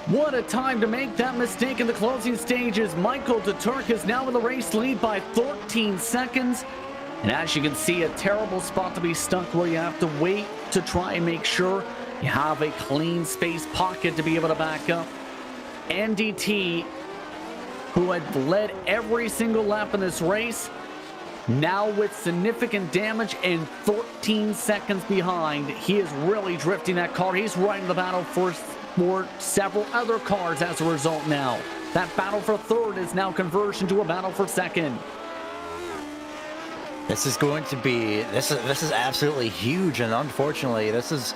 What a time to make that mistake in the closing stages. Michael de Turk is now in the race lead by 13 seconds. And as you can see, a terrible spot to be stuck where you have to wait to try and make sure you have a clean space pocket to be able to back up. NDT, who had led every single lap in this race, now with significant damage and 13 seconds behind. He is really drifting that car. He's riding the battle for several other cars as a result now. That battle for third is now conversion to a battle for second. This is going to be, this is absolutely huge, and unfortunately, this is,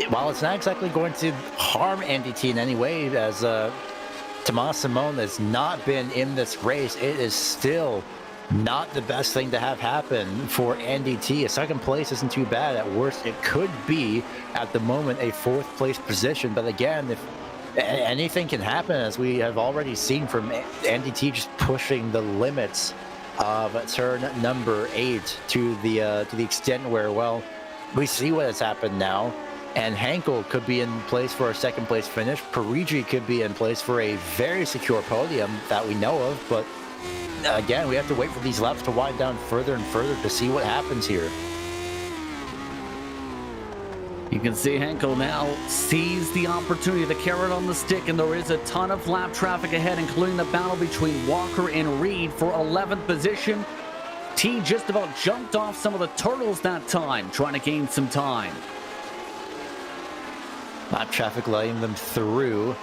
while it's not exactly going to harm NDT in any way, as Tomas Simon has not been in this race, it is still not the best thing to have happen for NDT. A second place isn't too bad. At worst, it could be, at the moment, a 4th place position. But again, if Anything can happen, as we have already seen from Andretti just pushing the limits of turn number 8 to the extent where, well, we see what has happened now. And Henkel could be in place for a second place finish. Prix could be in place for a very secure podium that we know of. But again, we have to wait for these laps to wind down further and further to see what happens here. You can see Henkel now sees the opportunity, the carrot on the stick, and there is a ton of lap traffic ahead, including the battle between Walker and Reed for 11th position. T just about jumped off some of the turtles that time, trying to gain some time. Lap traffic letting them through,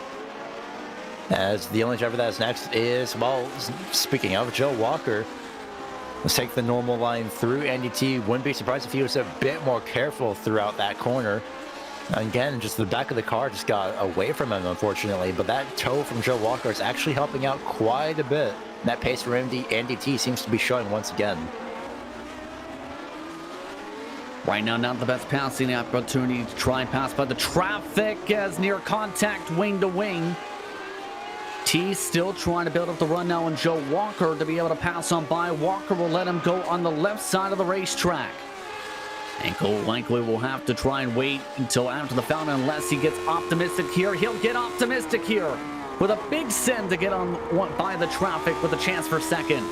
as the only driver that is next is, well, speaking of, Joe Walker. Let's take the normal line through. Andretti, wouldn't be surprised if he was a bit more careful throughout that corner. Again, just the back of the car just got away from him, unfortunately, but that tow from Joe Walker is actually helping out quite a bit. That pace for Andretti seems to be showing once again. Right now, not the best passing opportunity to try and pass by the traffic as near contact wing to wing. T still trying to build up the run now on Joe Walker to be able to pass on by. Walker will let him go on the left side of the racetrack. Henkel likely will have to try and wait until after the fountain unless he gets optimistic here. He'll get optimistic here with a big send to get on by the traffic with a chance for second.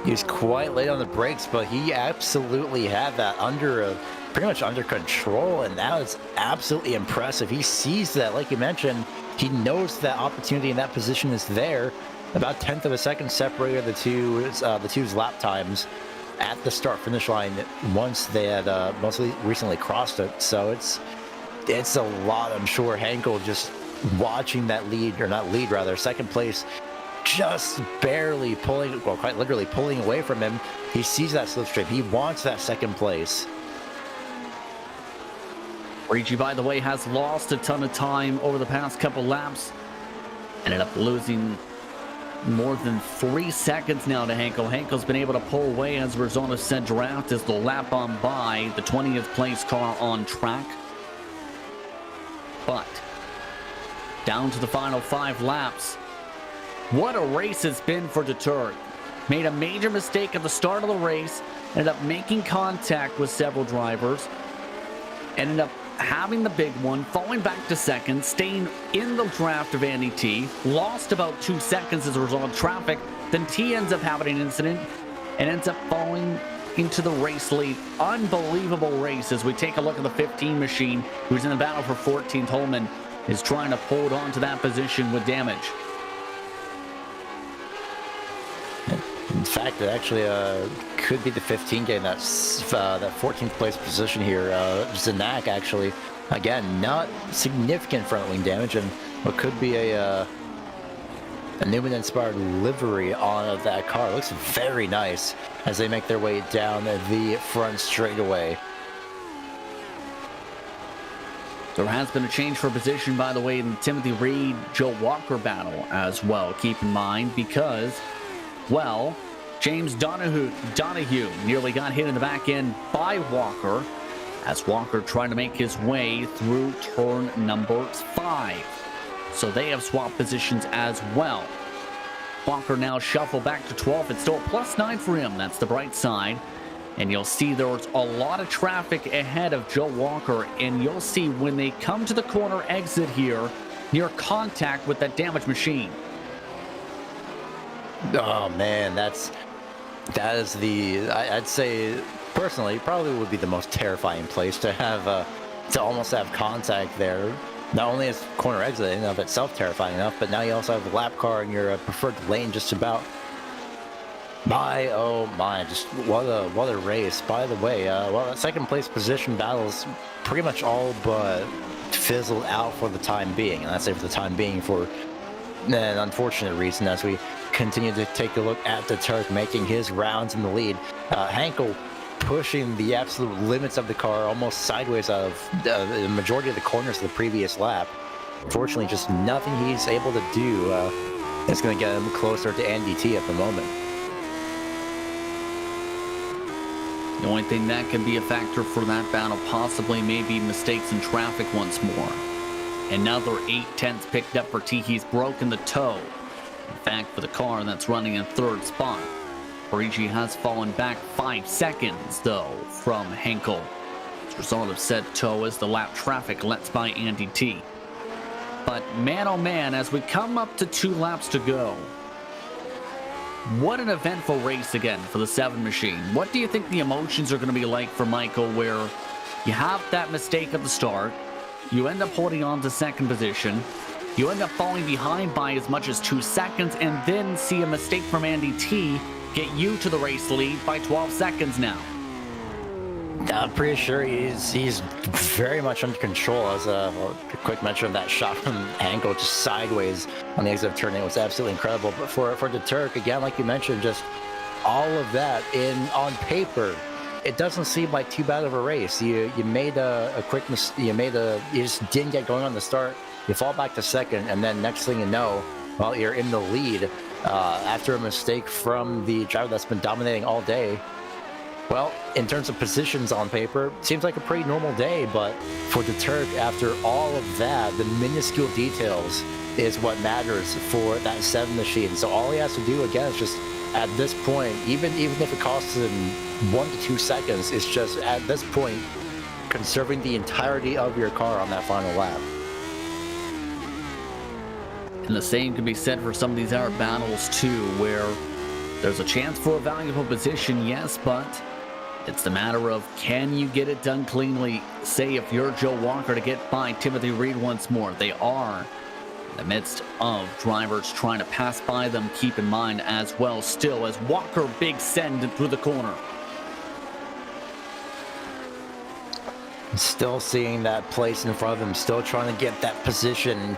He's quite late on the brakes, but he absolutely had that pretty much under control, and that was absolutely impressive. He sees that, like you mentioned, he knows that opportunity and that position is there. About 1/10 of a second separated the two's lap times at the start-finish line once they had mostly recently crossed it. So it's a lot. I'm sure Henkel just watching that lead, or not lead rather, second place, just barely pulling, well, quite literally pulling away from him. He sees that slipstream. He wants that second place. Prix, by the way, has lost a ton of time over the past couple laps. Ended up losing more than 3 seconds now to Henkel. Henkel's been able to pull away as a result of said draft as the lap on by the 20th place car on track. But down to the final 5 laps. What a race it's been for Detroit. Made a major mistake at the start of the race, ended up making contact with several drivers, ended up having the big one, falling back to second, staying in the draft of Andy T, lost about 2 seconds as a result of traffic, then T ends up having an incident and ends up falling into the race lead. Unbelievable race as we take a look at the 15 machine, who's in the battle for 14th. Holman is trying to hold on to that position with damage. In fact, it actually could be the 15 game that 14th place position here. Zanak actually, again, not significant front wing damage, and what could be a Newman-inspired livery on that car. It looks very nice as they make their way down the front straightaway. There has been a change for position, by the way, in the Timothy Reed-Joe Walker battle as well. Keep in mind, because, well, James Donahue nearly got hit in the back end by Walker as Walker trying to make his way through turn number 5. So they have swapped positions as well. Walker now shuffled back to 12th. It's still a +9 for him. That's the bright side. And you'll see there's a lot of traffic ahead of Joe Walker. And you'll see when they come to the corner exit here, near contact with that damaged machine. Oh man, that is the, I'd say personally probably would be the most terrifying place to have to almost have contact there. Not only is corner exit in and of itself terrifying enough, but now you also have the lap car in your preferred lane just about. Oh my, just what a race. By the way, well, that second place position battles pretty much all but fizzled out for the time being, and that's it for the time being for an unfortunate reason as we continue to take a look at the Turk making his rounds in the lead. Henkel pushing the absolute limits of the car almost sideways out of the majority of the corners of the previous lap. Unfortunately, just nothing he's able to do is going to get him closer to Andy T at the moment. The only thing that could be a factor for that battle possibly maybe mistakes in traffic once more. Another 8/10 picked up for T. He's broken the toe. In fact, for the car that's running in third spot, Prix has fallen back 5 seconds, though, from Henkel. As a result of said toe as the lap traffic lets by Andy T. But man, oh man, as we come up to 2 laps to go, what an eventful race again for the 7 machine. What do you think the emotions are going to be like for Michael, where you have that mistake at the start, you end up holding on to second position, you end up falling behind by as much as 2 seconds, and then see a mistake from Andy T get you to the race lead by 12 seconds now? I'm pretty sure he's very much under control. As a quick mention of that shot from Henkel just sideways on the exit of turn, it was absolutely incredible. But for the Turk, again, like you mentioned, just all of that on paper, it doesn't seem like too bad of a race. You made a quick mistake. You just didn't get going on the start. You fall back to second, and then next thing you know, well, you're in the lead after a mistake from the driver that's been dominating all day. Well, in terms of positions on paper, seems like a pretty normal day, but for the Turk, after all of that, the minuscule details is what matters for that 7 machine. So all he has to do, again, is just at this point, even if it costs him 1 to 2 seconds, it's just at this point conserving the entirety of your car on that final lap. And the same can be said for some of these hour battles too, where there's a chance for a valuable position, yes, but it's the matter of, can you get it done cleanly? Say if you're Joe Walker to get by Timothy Reed once more. They are in the midst of drivers trying to pass by them. Keep in mind as well still as Walker big send through the corner. Still seeing that place in front of him, still trying to get that position,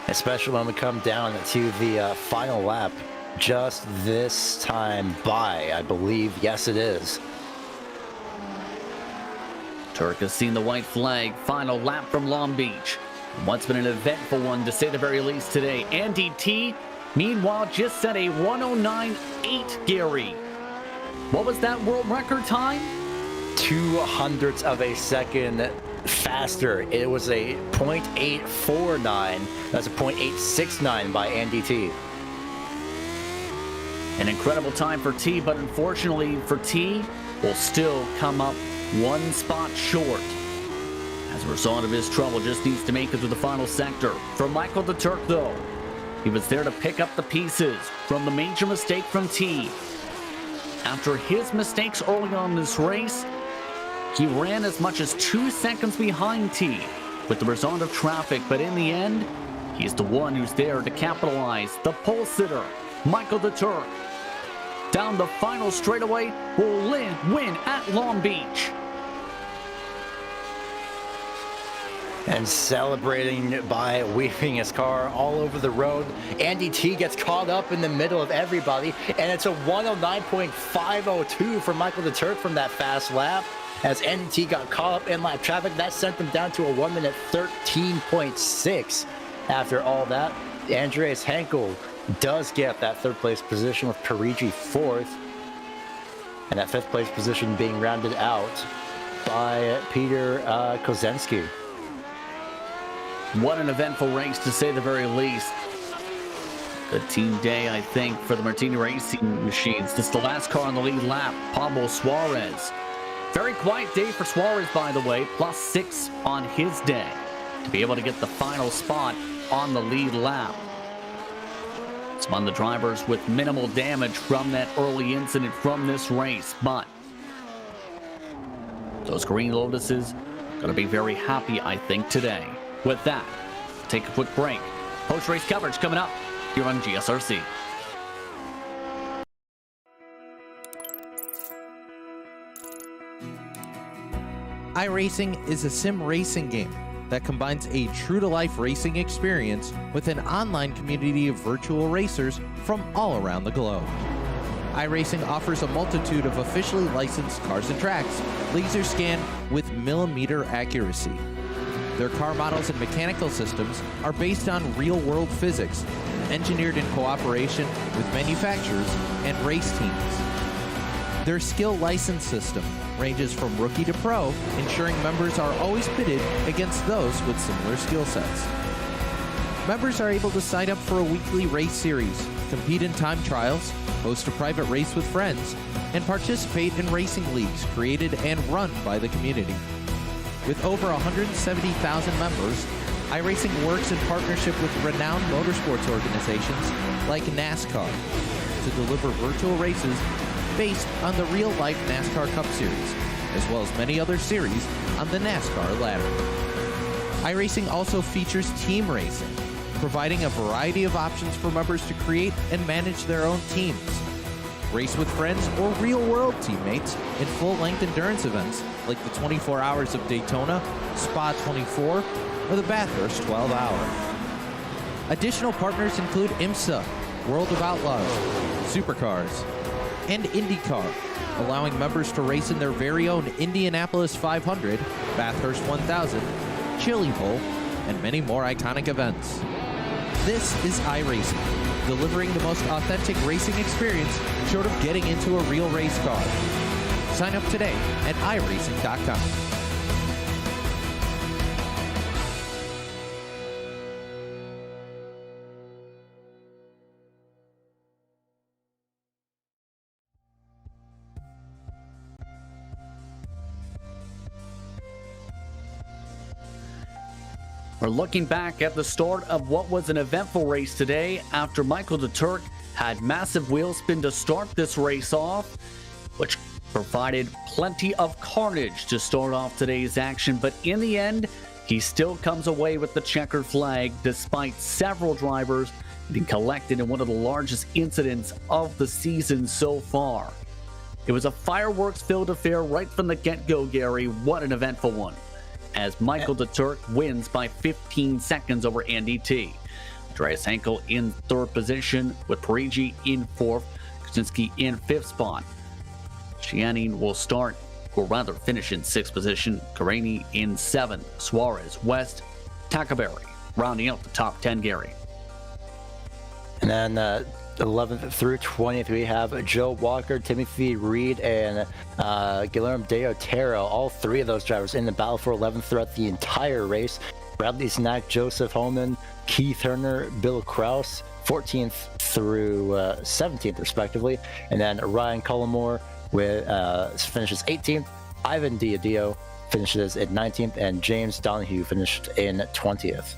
especially when we come down to the final lap. Just this time by, I believe. Yes, it is. Turk has seen the white flag. Final lap from Long Beach. What's been an eventful one, to say the very least, today. Andy T, meanwhile, just set a 109.8, Gary. What was that world record time? 0.02 of a second faster. It was a 0.849. That's a 0.869 by Andy T. An incredible time for T, but unfortunately for T, will still come up 1 spot short. As a result of his trouble, just needs to make it through the final sector. For Michael the Turk, though, he was there to pick up the pieces from the major mistake from T. After his mistakes early on in this race, he ran as much as 2 seconds behind T with the result of traffic, but in the end, he's the one who's there to capitalize. The pole sitter, Michael the Turk, down the final straightaway, will win at Long Beach. And celebrating by weaving his car all over the road. Andy T gets caught up in the middle of everybody, and it's a 109.502 for Michael the Turk from that fast lap. As Andy T got caught up in lap traffic, that sent him down to a 1 minute 13.6. After all that, Andreas Henkel does get that 3rd place position with Parigi 4th, and that 5th place position being rounded out by Peter Kozenski. What an eventful race, to say the very least. Good team day, I think, for the Martini Racing Machines. This is the last car on the lead lap, Pablo Suarez. Very quiet day for Suarez, by the way, +6 on his day to be able to get the final spot on the lead lap. It's one of the drivers with minimal damage from that early incident from this race, but those green Lotuses are going to be very happy, I think, today. With that, take a quick break. Post-race coverage coming up here on GSRC. iRacing is a sim racing game that combines a true-to-life racing experience with an online community of virtual racers from all around the globe. iRacing offers a multitude of officially licensed cars and tracks, laser scanned with millimeter accuracy. Their car models and mechanical systems are based on real-world physics, engineered in cooperation with manufacturers and race teams. Their skill license system ranges from rookie to pro, ensuring members are always pitted against those with similar skill sets. Members are able to sign up for a weekly race series, compete in time trials, host a private race with friends, and participate in racing leagues created and run by the community. With over 170,000 members, iRacing works in partnership with renowned motorsports organizations like NASCAR to deliver virtual races based on the real-life NASCAR Cup Series, as well as many other series on the NASCAR ladder. iRacing also features team racing, providing a variety of options for members to create and manage their own teams. Race with friends or real-world teammates in full-length endurance events like the 24 Hours of Daytona, Spa 24, or the Bathurst 12 Hour. Additional partners include IMSA, World of Outlaws, Supercars, and IndyCar, allowing members to race in their very own Indianapolis 500, Bathurst 1000, Chili Bowl, and many more iconic events. This is iRacing, delivering the most authentic racing experience short of getting into a real race car. Sign up today at iRacing.com. We're looking back at the start of what was an eventful race today after Michael DeTurk had massive wheel spin to start this race off, which provided plenty of carnage to start off today's action. But in the end, he still comes away with the checkered flag despite several drivers getting collected in one of the largest incidents of the season so far. It was a fireworks-filled affair right from the get-go, Gary. What an eventful one, as Michael DeTurk wins by 15 seconds over Andy T. Andreas Henkel in third position with Prix in fourth, Kuczynski in fifth spot. Shianin will finish in sixth position, Karani in seventh, Suarez, West, Takaberry rounding out the top 10, Gary. And then 11th through 20th, we have Joe Walker, Timothy Reed, and Guillermo de Otero. All three of those drivers in the battle for 11th throughout the entire race. Bradley Snack, Joseph Holman, Keith Turner, Bill Kraus, 14th through 17th, respectively. And then Ryan Cullimore finishes 18th. Ivan Diadio finishes in 19th, and James Donahue finished in 20th.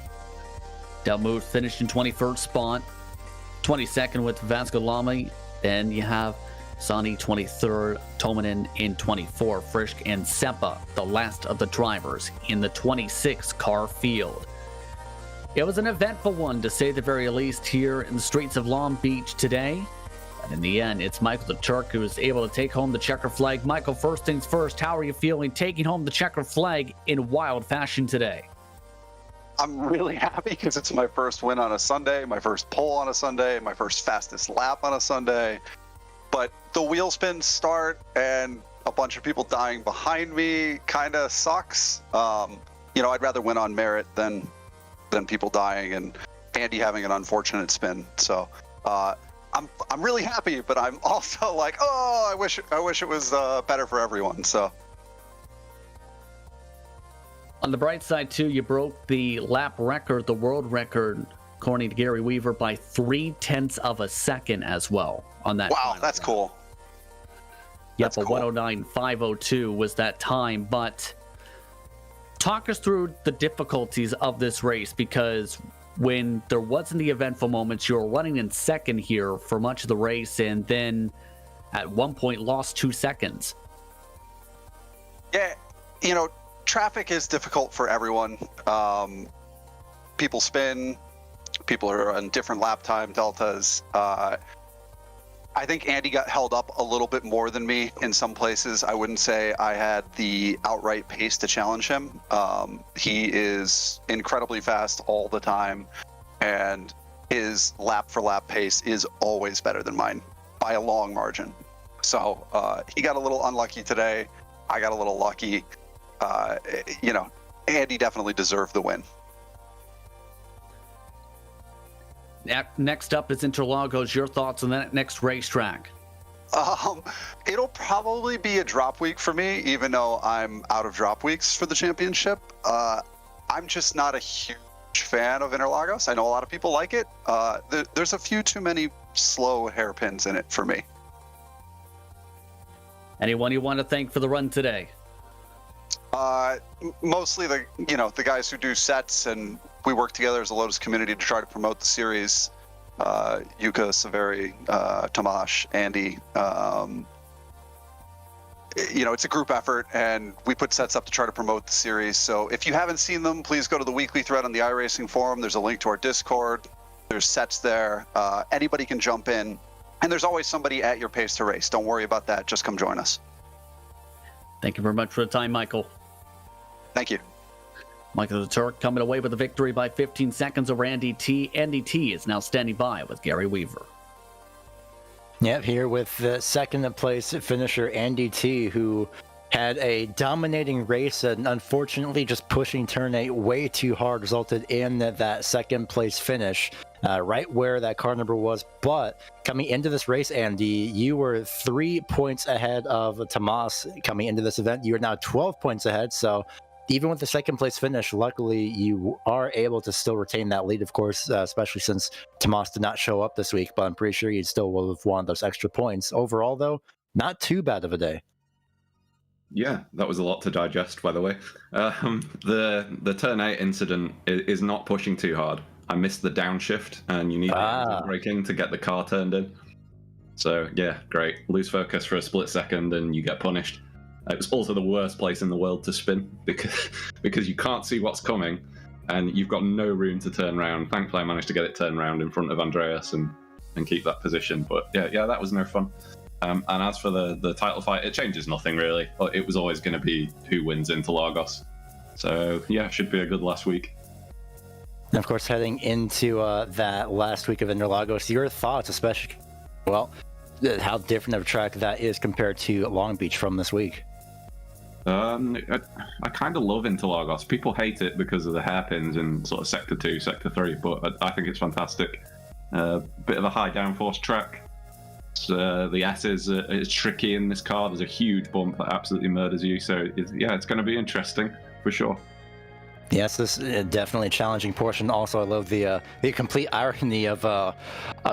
Delmuth finished in 21st spot. 22nd with Vasco Lamy. Then you have Sani 23rd, Tomanen in 24th, Frisch and Seppa, the last of the drivers, in the 26 car field. It was an eventful one, to say the very least, here in the streets of Long Beach today. And in the end, it's Michael DeTurk who was able to take home the checker flag. Michael, first things first, how are you feeling taking home the checker flag in wild fashion today? I'm really happy because it's my first win on a Sunday, my first pole on a Sunday, my first fastest lap on a Sunday. But the wheel spin start and a bunch of people dying behind me kind of sucks. I'd rather win on merit than people dying and Andy having an unfortunate spin. So I'm really happy, but I'm also like, I wish it was better for everyone. So. On the bright side, too, you broke the lap record, the world record, according to Gary Weaver, by 0.3 of a second as well on that. Wow, that's cool. Yep, a 109.502 was that time. But talk us through the difficulties of this race, because when there wasn't the eventful moments, you were running in second here for much of the race, and then at one point lost 2 seconds. Yeah, traffic is difficult for everyone. People spin. People are on different lap time deltas. I think Andy got held up a little bit more than me in some places. I wouldn't say I had the outright pace to challenge him. He is incredibly fast all the time, and his lap for lap pace is always better than mine by a long margin. So he got a little unlucky today. I got a little lucky. Andy definitely deserved the win. Next up is Interlagos. Your thoughts on that next racetrack? It'll probably be a drop week for me, even though I'm out of drop weeks for the championship. I'm just not a huge fan of Interlagos. I know a lot of people like it. There's a few too many slow hairpins in it for me. Anyone you want to thank for the run today? Mostly the guys who do sets, and we work together as a Lotus community to try to promote the series. Yuka, Severi, Tomash, Andy. It's a group effort, and we put sets up to try to promote the series. So if you haven't seen them, please go to the weekly thread on the iRacing forum. There's a link to our Discord. There's sets there. Anybody can jump in, and there's always somebody at your pace to race. Don't worry about that. Just come join us. Thank you very much for the time, Michael. Thank you. Michael the Turk coming away with a victory by 15 seconds over Andy T. Andy T is now standing by with Gary Weaver. Yep, here with the second place finisher Andy T, who had a dominating race and unfortunately just pushing turn 8 way too hard resulted in that second place finish, right where that car number was. But coming into this race, Andy, you were 3 points ahead of Tomas coming into this event. You are now 12 points ahead, so even with the second place finish, luckily you are able to still retain that lead, of course, especially since Tomas did not show up this week, but I'm pretty sure you still will have won those extra points. Overall, though, not too bad of a day. Yeah, that was a lot to digest, by the way. The turn 8 incident is not pushing too hard. I missed the downshift, and you need braking to get the car turned in. So, yeah, great. Lose focus for a split second, and you get punished. It was also the worst place in the world to spin because you can't see what's coming and you've got no room to turn around. Thankfully, I managed to get it turned around in front of Andreas and keep that position. But yeah, that was no fun. And as for the title fight, it changes nothing really. It was always going to be who wins Interlagos. So yeah, should be a good last week. And of course, heading into that last week of Interlagos, your thoughts, especially, well, how different of a track that is compared to Long Beach from this week. I kind of love Interlagos. People hate it because of the hairpins in sort of Sector 2, Sector 3, but I think it's fantastic. Bit of a high downforce track. The S is tricky in this car. There's a huge bump that absolutely murders you. So it's going to be interesting for sure. Yes, this is definitely a challenging portion. Also, I love the complete irony of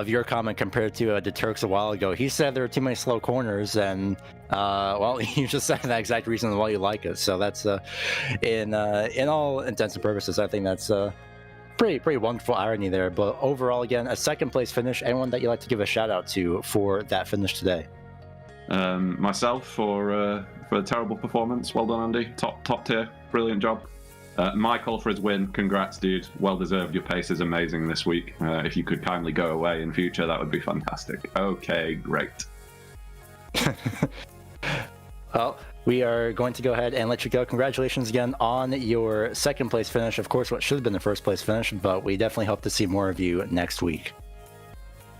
your comment compared to De Turk's a while ago. He said there are too many slow corners, and well, you just said that exact reason why you like it. So that's in all intents and purposes, I think that's pretty wonderful irony there. But overall, again, a second place finish. Anyone that you'd like to give a shout out to for that finish today? Myself for a terrible performance. Well done, Andy. Top tier. Brilliant job. Michael for his win. Congrats, dude. Well deserved. Your pace is amazing this week. If you could kindly go away in future, that would be fantastic. Okay, great. Well, we are going to go ahead and let you go. Congratulations again on your second place finish. Of course, what should have been the first place finish, but we definitely hope to see more of you next week.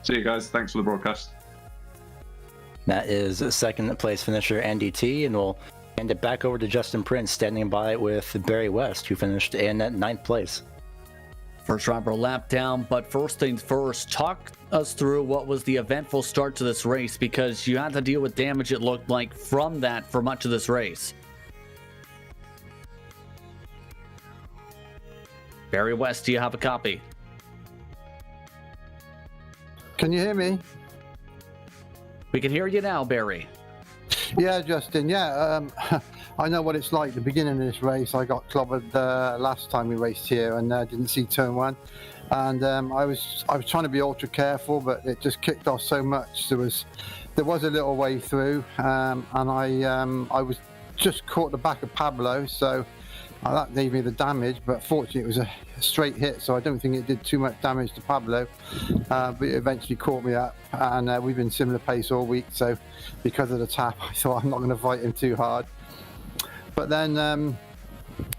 See you guys. Thanks for the broadcast. That is second place finisher Andy T, and we'll hand it back over to Justin Prince, standing by with Barry West, who finished in 9th place. First driver lap down, but first things first, talk us through what was the eventful start to this race, because you had to deal with damage, it looked like, from that for much of this race. Barry West, do you have a copy? Can you hear me? We can hear you now, Barry. Yeah, Justin. Yeah, I know what it's like. The beginning of this race, I got clobbered last time we raced here, and didn't see turn 1. And I was trying to be ultra careful, but it just kicked off so much. There was a little way through, and I was just caught the back of Pablo, so that gave me the damage. But fortunately, it was a straight hit, so I don't think it did too much damage to Pablo. But it eventually caught me up, and we've been similar pace all week. So because of the tap, I thought I'm not going to fight him too hard. But then,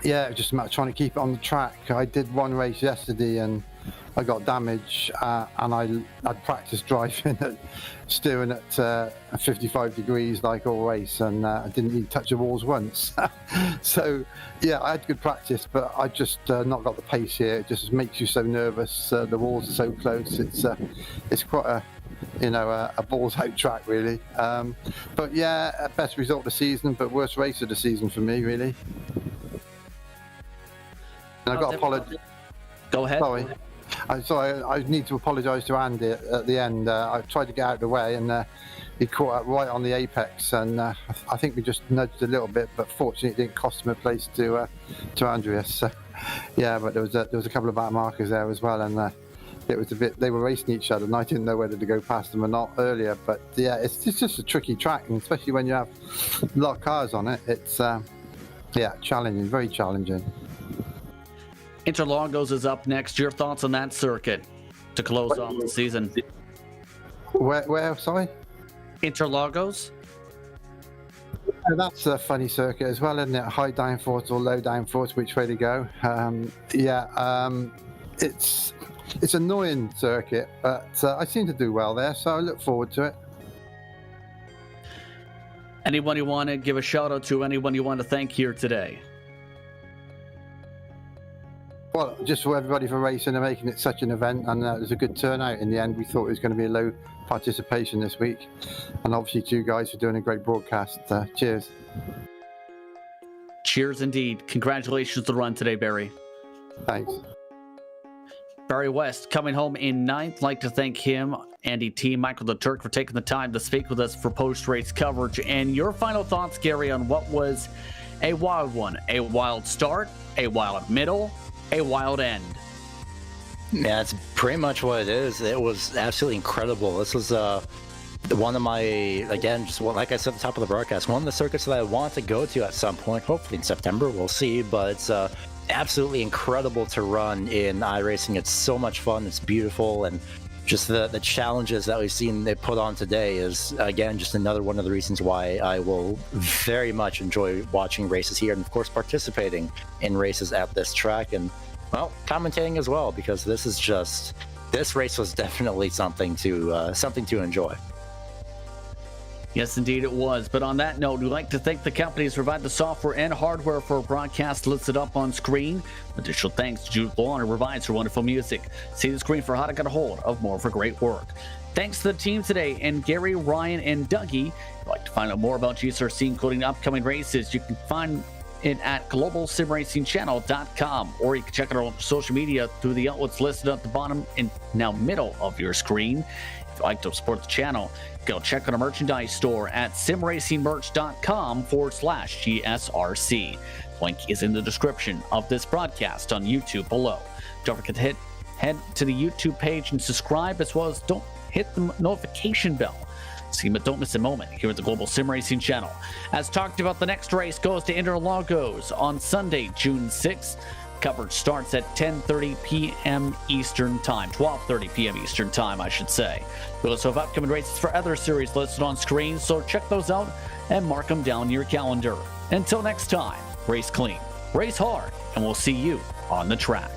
it was just a matter of trying to keep it on the track. I did one race yesterday, and I got damage, and I'd practiced driving steering at 55 degrees like all race, and I didn't even touch the walls once. So yeah, I had good practice, but I just not got the pace here. It just makes you so nervous. The walls are so close. It's quite a balls out track really. But yeah, best result of the season, but worst race of the season for me really. And I've got to apologize. Go ahead. Sorry, I need to apologise to Andy at the end. I tried to get out of the way, and he caught up right on the apex, and I think we just nudged a little bit, but fortunately it didn't cost him a place to Andreas. So, yeah, but there was a couple of back markers there as well, and it was a bit. They were racing each other, and I didn't know whether to go past them or not earlier. But yeah, it's just a tricky track, and especially when you have a lot of cars on it, it's challenging, very challenging. Interlagos is up next. Your thoughts on that circuit to close off the season? Where? Sorry. Interlagos. That's a funny circuit as well, isn't it? High downforce or low downforce, which way to go? It's an annoying circuit, but I seem to do well there, so I look forward to it. Anyone you want to give a shout out to? Anyone you want to thank here today? Well, just for everybody for racing and making it such an event, and it was a good turnout in the end. We thought it was going to be a low participation this week, and obviously to you guys for doing a great broadcast. Cheers. Cheers indeed. Congratulations to the run today, Barry. Thanks. Barry West coming home in 9th. Like to thank him, Andy T, Michael the Turk for taking the time to speak with us for post-race coverage. And your final thoughts, Gary, on what was a wild one, a wild start, a wild middle, a wild end. Yeah, that's pretty much what it is. It was absolutely incredible. This was one of my, again, just like I said at the top of the broadcast, one of the circuits that I want to go to at some point, hopefully in September, we'll see, but it's absolutely incredible to run in iRacing. It's so much fun, it's beautiful, and just the challenges that we've seen they put on today is, again, just another one of the reasons why I will very much enjoy watching races here and, of course, participating in races at this track and, well, commentating as well, because this race was definitely something to enjoy. Yes, indeed it was. But on that note, we'd like to thank the companies who provide the software and hardware for our broadcast listed up on screen. Additional thanks to Jude Lawn, who provides her wonderful music. See the screen for how to get a hold of more of her great work. Thanks to the team today, and Gary, Ryan, and Dougie. If you'd like to find out more about GSRC, including upcoming races, you can find it at Global SimRacing Channel.com, or you can check it out on social media through the outlets listed at the bottom and now middle of your screen. If you'd like to support the channel, go check out our merchandise store at simracingmerch.com/GSRC. Link is in the description of this broadcast on YouTube below. Don't forget to head to the YouTube page and subscribe, as well as don't hit the notification bell. See, but don't miss a moment here at the Global SimRacing Channel. As talked about, the next race goes to Interlagos on Sunday, June 6th. Coverage starts at 10:30 p.m. Eastern Time, 12:30 p.m. Eastern Time, I should say. We also have upcoming races for other series listed on screen, so check those out and mark them down in your calendar. Until next time, race clean, race hard, and we'll see you on the track.